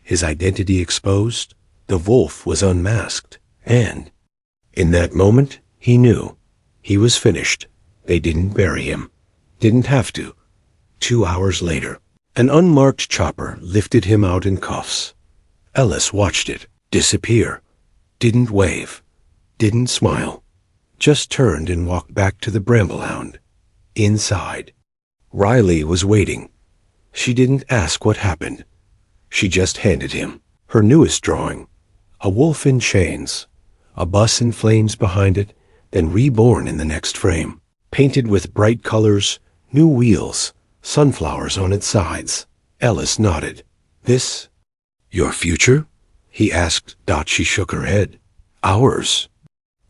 His identity exposed. The wolf was unmasked. And in that moment, he knew. He was finished. They didn't bury him. Didn't have to. 2 hours later, An unmarked chopper lifted him out in cuffs. Ellis watched it disappear, didn't wave, didn't smile, just turned and walked back to the Bramblehound. Inside, Riley was waiting. She didn't ask what happened. She just handed him her newest drawing, a wolf in chains, a bus in flames behind it, then reborn in the next frame, painted with bright colors, new wheels, sunflowers on its sides. Ellis nodded. This, your future? He asked. She shook her head. Ours.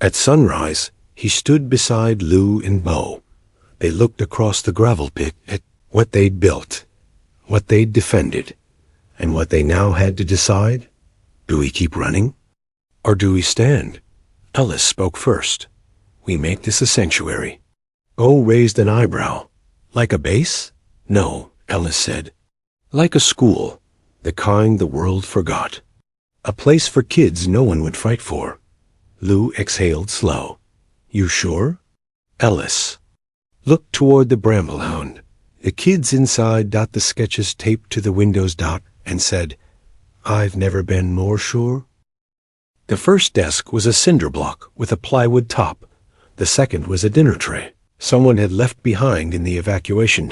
At sunrise, he stood beside Lou and Bo. They looked across the gravel pit at what they'd built, what they'd defended, and what they now had to decide. Do we keep running? Or do we stand? Ellis spoke first. We make this a sanctuary. Bo raised an eyebrow. Like a base? No, Ellis said. Like a school, the kind the world forgot. A place for kids no one would fight for. Lou exhaled slow. You sure? Ellis looked toward the Bramblehound. The kids inside the sketches taped to the windows and said, I've never been more sure. The first desk was a cinder block with a plywood top. The second was a dinner tray someone had left behind in the evacuation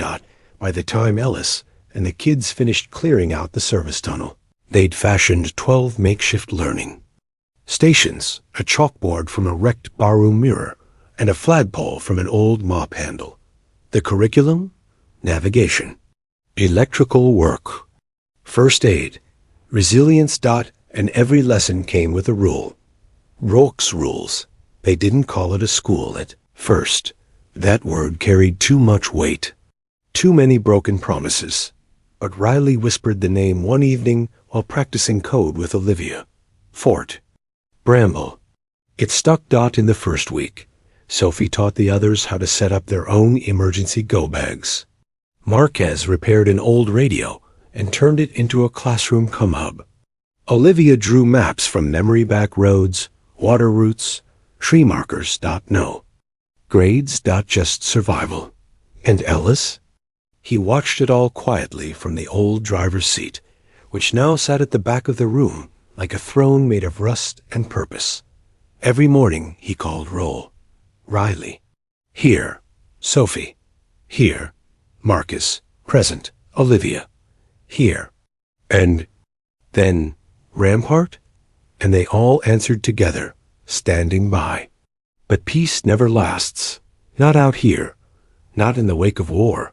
by the time Ellis and the kids finished clearing out the service tunnel. They'd fashioned 12 makeshift learning stations, a chalkboard from a wrecked barroom mirror, and a flagpole from an old mop handle. The curriculum? Navigation, electrical work, first aid, resilience. And every lesson came with a rule. Rourke's rules. They didn't call it a school at first. That word carried too much weight. Too many broken promises. But Riley whispered the name one evening while practicing code with Olivia. Fort Bramble. It stuck. In the first week, Sophie taught the others how to set up their own emergency go bags. Marquez repaired an old radio and turned it into a classroom hub. Olivia drew maps from memory back roads, water routes, tree markers. No. Grades. Just survival. And Ellis? He watched it all quietly from the old driver's seat, which now sat at the back of the room like a throne made of rust and purpose. Every morning he called roll. Riley. Here. Sophie. Here. Marcus. Present. Olivia. Here. And then Rampart? And they all answered together, standing by. But peace never lasts. Not out here. Not in the wake of war.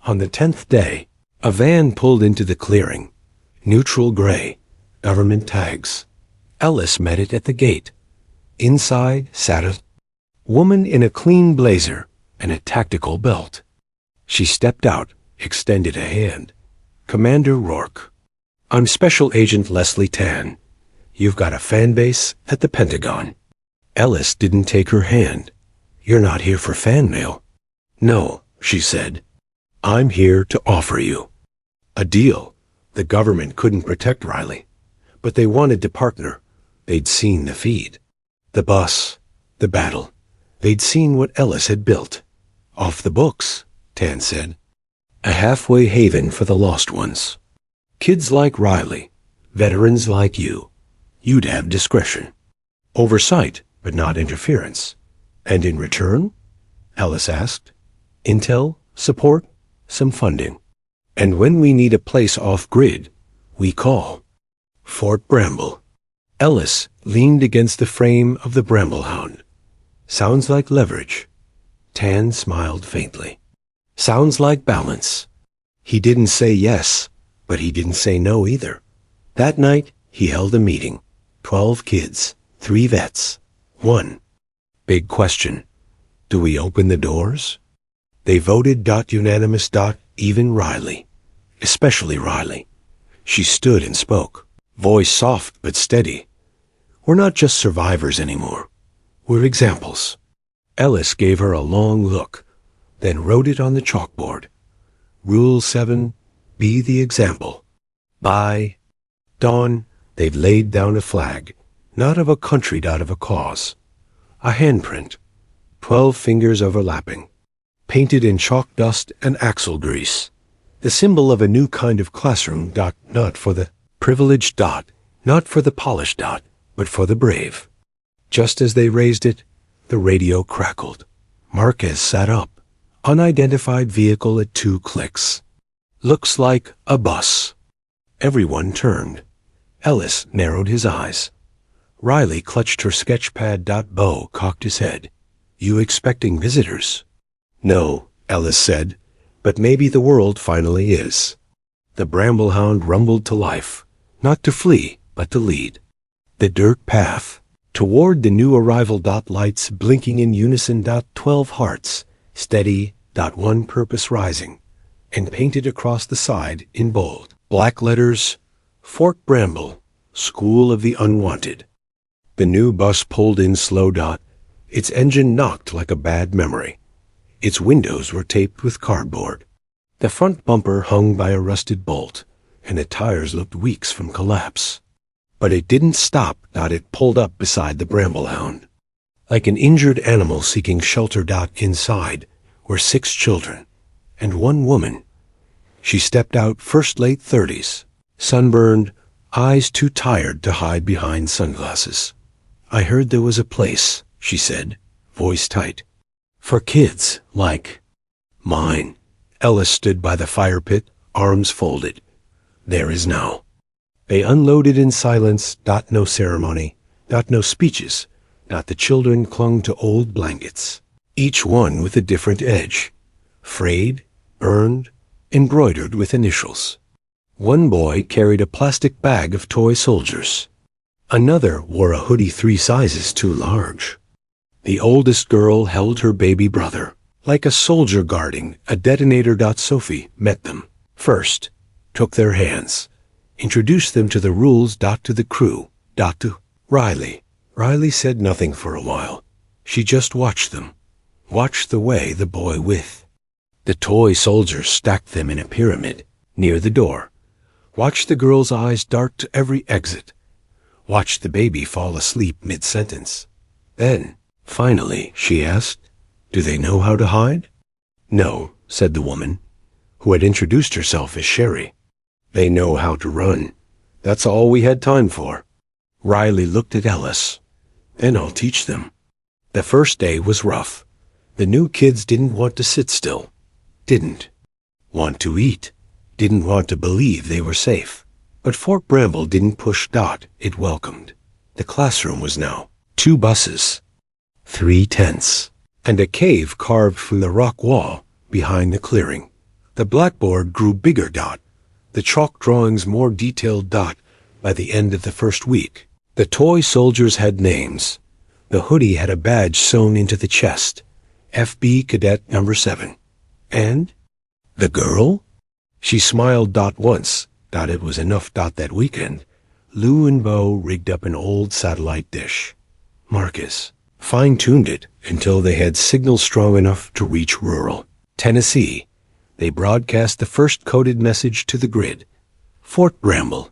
On the 10th day, a van pulled into the clearing. Neutral gray. Government tags. Ellis met it at the gate. Inside sat a woman in a clean blazer and a tactical belt. She stepped out, extended a hand. Commander Rourke. I'm Special Agent Leslie Tan. You've got a fan base at the Pentagon. Ellis didn't take her hand. You're not here for fan mail. No, she said. I'm here to offer you a deal. The government couldn't protect Riley, but they wanted to partner. They'd seen the feed, the bus, the battle. They'd seen what Ellis had built. Off the books, Tan said. A halfway haven for the lost ones. Kids like Riley, veterans like you. You'd have discretion. Oversight, but not interference. And in return? Ellis asked. Intel, support, some funding. And when we need a place off-grid, we call. Fort Bramble. Ellis leaned against the frame of the Bramblehound. Sounds like leverage. Tan smiled faintly. Sounds like balance. He didn't say yes, but he didn't say no either. That night, he held a meeting. 12 kids, 3 vets, 1 big question. Do we open the doors? They voted. Unanimous. Even Riley. Especially Riley. She stood and spoke, voice soft but steady. We're not just survivors anymore. We're examples. Ellis gave her a long look, then wrote it on the chalkboard. Rule 7, be the example. By dawn, they've laid down a flag, not of a country, of a cause. A handprint, 12 fingers overlapping, painted in chalk dust and axle grease. The symbol of a new kind of classroom. Not for the privileged. Not for the polished. But for the brave. Just as they raised it, the radio crackled. Marquez sat up. Unidentified vehicle at 2 clicks. Looks like a bus. Everyone turned. Ellis narrowed his eyes. Riley clutched her sketchpad. Bo cocked his head. You expecting visitors? No, Ellis said, but maybe the world finally is. The Bramblehound rumbled to life, not to flee, but to lead. The dirt path, toward the new arrival. Lights blinking in unison. 12 hearts, steady. One purpose rising, and painted across the side in bold black letters, Fort Bramble, School of the Unwanted. The new bus pulled in slow. Its engine knocked like a bad memory. Its windows were taped with cardboard. The front bumper hung by a rusted bolt, and the tires looked weeks from collapse. But it didn't stop. It pulled up beside the Bramblehound. Like an injured animal seeking shelter. Inside were 6 children, and 1 woman. She stepped out, first late 30s, sunburned, eyes too tired to hide behind sunglasses. I heard there was a place, she said, voice tight, for kids like mine. Ellis stood by the fire pit, arms folded. There is now. They unloaded in silence. No ceremony, no speeches. The children clung to old blankets. Each one with a different edge, frayed, burned, embroidered with initials. One boy carried a plastic bag of toy soldiers. Another wore a hoodie 3 sizes too large. The oldest girl held her baby brother, like a soldier guarding a detonator. Sophie met them first, took their hands, introduced them to the rules. To the crew. To Riley. Riley said nothing for a while. She just watched them. Watched the way the boy with the toy soldiers stacked them in a pyramid near the door. Watched the girl's eyes dart to every exit. Watched the baby fall asleep mid-sentence. Then, finally, she asked, do they know how to hide? No, said the woman, who had introduced herself as Sherry. They know how to run. That's all we had time for. Riley looked at Ellis. Then I'll teach them. The first day was rough. The new kids didn't want to sit still, didn't want to eat, didn't want to believe they were safe. But Fort Bramble didn't push. It welcomed. The classroom was now 2 buses, 3 tents, and a cave carved from the rock wall behind the clearing. The blackboard grew bigger. The chalk drawings more detailed. By the end of the first week, the toy soldiers had names. The hoodie had a badge sewn into the chest. FB Cadet number 7. And the girl? She smiled. Once. It was enough. That weekend, Lou and Bo rigged up an old satellite dish. Marcus fine-tuned it until they had signal strong enough to reach rural Tennessee. They broadcast the first coded message to the grid. Fort Bramble.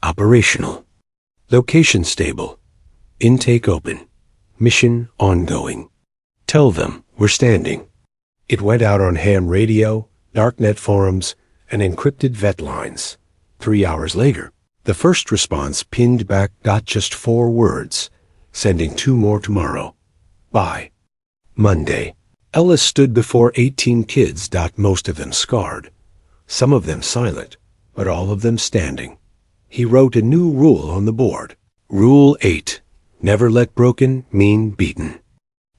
Operational. Location stable. Intake open. Mission ongoing. Tell them we're standing. It went out on ham radio, darknet forums, and encrypted vet lines. 3 hours later, the first response pinned back. Just 4 words, sending 2 more tomorrow. By Monday. Ellis stood before 18 kids. Most of them scarred, some of them silent, but all of them standing. He wrote a new rule on the board. Rule 8. Never let broken mean beaten.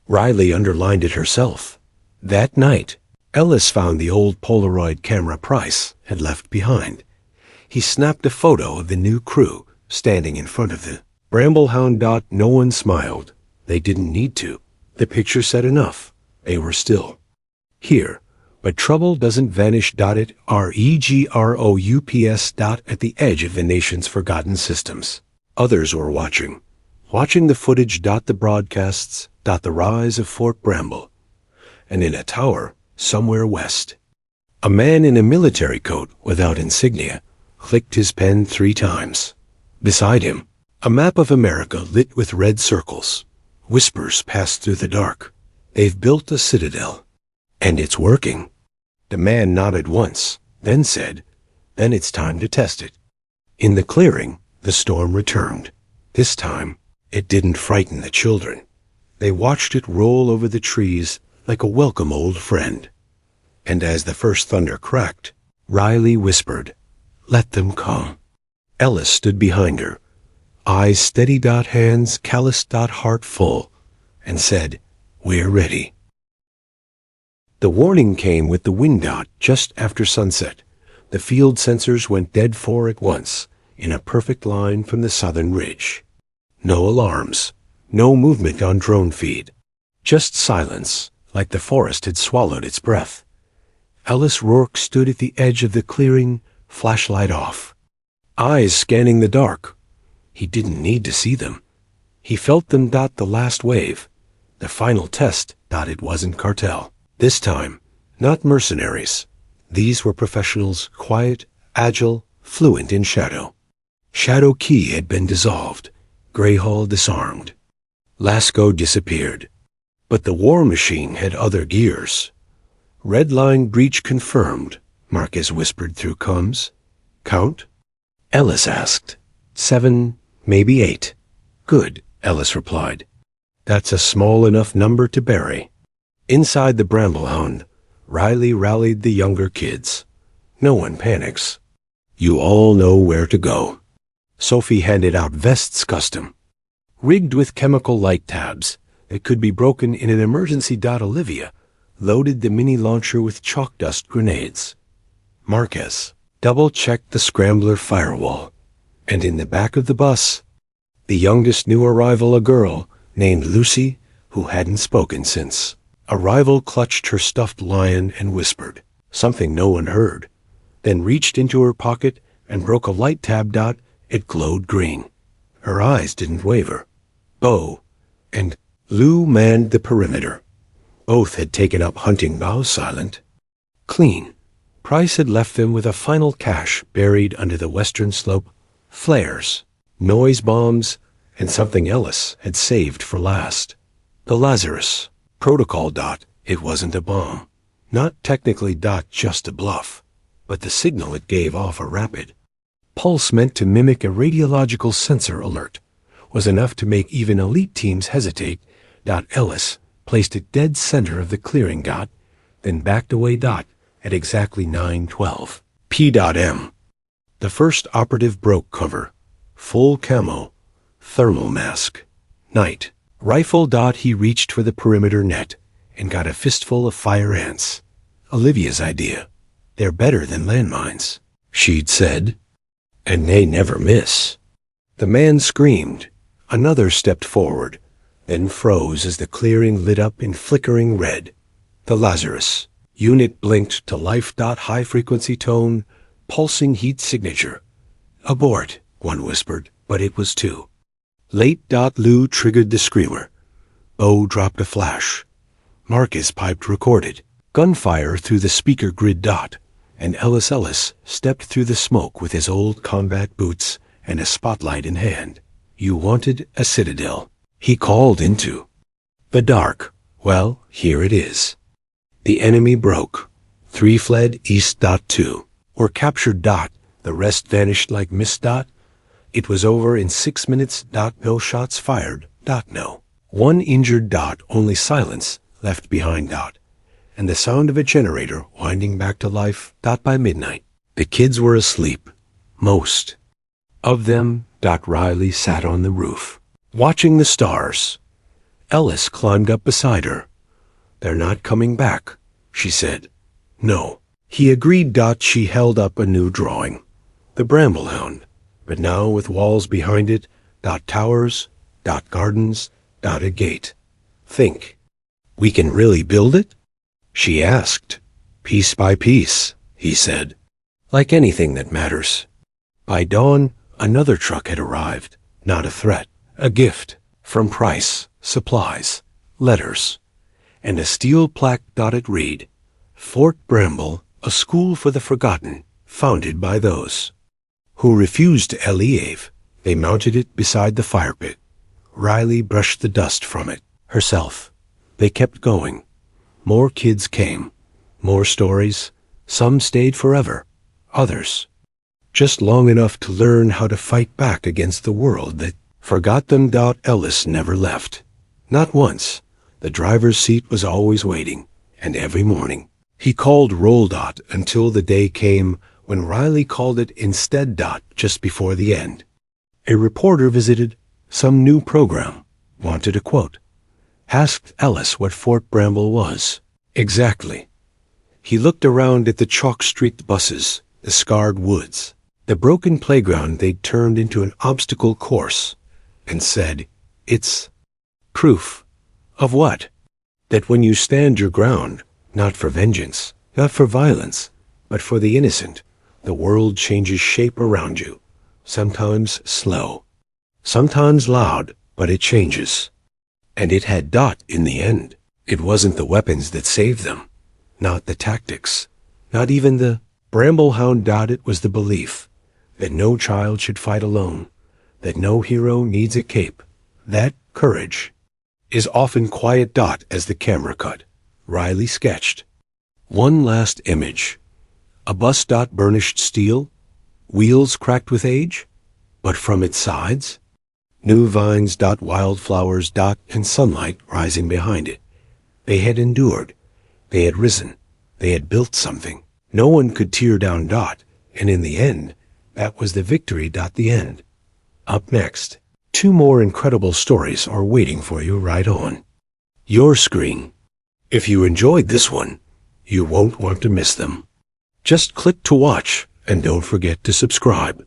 Riley underlined it herself. That night, Ellis found the old Polaroid camera Price had left behind. He snapped a photo of the new crew standing in front of the Bramblehound. No one smiled. They didn't need to. The picture said enough. They were still here. But trouble doesn't vanish. It regroups. At the edge of the nation's forgotten systems. Others were watching the footage. The broadcasts. The rise of Fort Bramble. And in a tower, somewhere west, a man in a military coat without insignia clicked his pen 3 times. Beside him, a map of America lit with red circles. Whispers passed through the dark. They've built a citadel, and it's working. The man nodded once, then said, "Then it's time to test it." In the clearing, the storm returned. This time, it didn't frighten the children. They watched it roll over the trees like a welcome old friend. And as the first thunder cracked, Riley whispered, "Let them come." Ellis stood behind her, eyes steady, hands callous, heart full, and said, "We're ready." The warning came with the wind just after sunset. The field sensors went dead for at once, in a perfect line from the southern ridge. No alarms, no movement on drone feed, just silence, like the forest had swallowed its breath. Ellis Rourke stood at the edge of the clearing, flashlight off, eyes scanning the dark. He didn't need to see them. He felt them. The last wave, the final test. It wasn't cartel. This time, not mercenaries. These were professionals, quiet, agile, fluent in shadow. Shadow Key had been dissolved, Greyhall disarmed. Lasco disappeared. But the war machine had other gears. "Red line breach confirmed," Marquez whispered through comms. "Count?" Ellis asked. 7, maybe 8. "Good," Ellis replied. "That's a small enough number to bury." Inside the Bramblehound, Riley rallied the younger kids. "No one panics. You all know where to go." Sophie handed out vests custom, rigged with chemical light tabs that could be broken in an emergency. Olivia loaded the mini launcher with chalk dust grenades. Marquez double-checked the scrambler firewall, and in the back of the bus, the youngest new arrival, a girl named Lucy, who hadn't spoken since. Arrival clutched her stuffed lion and whispered, something no one heard, then reached into her pocket and broke a light tab. It glowed green. Her eyes didn't waver. Bo and Lou manned the perimeter. Both had taken up hunting bow silent. Clean. Price had left them with a final cache buried under the western slope. Flares, noise bombs, and something Ellis had saved for last. The Lazarus. Protocol. It wasn't a bomb. Not technically. Just a bluff. But the signal it gave off, a rapid pulse meant to mimic a radiological sensor alert, was enough to make even elite teams hesitate. Ellis placed it dead center of the clearing. Then backed away. At exactly 9:12. P.M. The first operative broke cover. Full camo. Thermal mask. Night. Rifle. He reached for the perimeter net and got a fistful of fire ants. Olivia's idea. "They're better than landmines," she'd said. "And they never miss." The man screamed. Another stepped forward, then froze as the clearing lit up in flickering red. The Lazarus. Unit blinked to life. High-frequency tone, pulsing heat signature. "Abort," one whispered, but it was two. Late. Lou triggered the screamer. Bo dropped a flash. Marcus piped recorded. Gunfire through the speaker grid. And Ellis stepped through the smoke with his old combat boots and a spotlight in hand. "You wanted a citadel," he called into the dark. Well, here it is. The enemy broke. 3 fled east. 2 were captured. The rest vanished like mist. It was over in 6 minutes. No shots fired. No. 1 injured. Only silence left behind. And the sound of a generator winding back to life. By midnight, the kids were asleep. Most of them. Riley sat on the roof, watching the stars. Ellis climbed up beside her. "They're not coming back," she said. "No." He agreed. She held up a new drawing. The Bramblehound, but now with walls behind it. Towers. Gardens. A gate. "Think. We can really build it?" she asked. "Piece by piece," he said. "Like anything that matters." By dawn, another truck had arrived. Not a threat, a gift. From Price, supplies, letters, and a steel plaque. It read, "Fort Bramble, a school for the forgotten, founded by those who refused to leave." They mounted it beside the fire pit. Riley brushed the dust from it herself. They kept going. More kids came. More stories. Some stayed forever. others. Just long enough to learn how to fight back against the world that forgot them. Ellis never left. Not once. The driver's seat was always waiting, and every morning he called roll. Until the day came when Riley called it instead. Just before the end. A reporter visited some new program, wanted a quote, asked Ellis what Fort Bramble was. Exactly. He looked around at the chalk-streaked buses, the scarred woods, the broken playground they'd turned into an obstacle course, and said, "It's proof." Of what? That when you stand your ground, not for vengeance, not for violence, but for the innocent, the world changes shape around you, sometimes slow, sometimes loud, but it changes. And it had in the end. It wasn't the weapons that saved them, not the tactics, not even the Bramblehound. It was the belief that no child should fight alone, that no hero needs a cape. That courage is often quiet. As the camera cut, Riley sketched one last image. A bus. Burnished steel, wheels cracked with age, but from its sides, new vines. Wildflowers. And sunlight rising behind it. They had endured. They had risen. They had built something. No one could tear down. And in the end, that was the victory. The end. Up next, 2 more incredible stories are waiting for you right on your screen. If you enjoyed this one, you won't want to miss them. Just click to watch and don't forget to subscribe.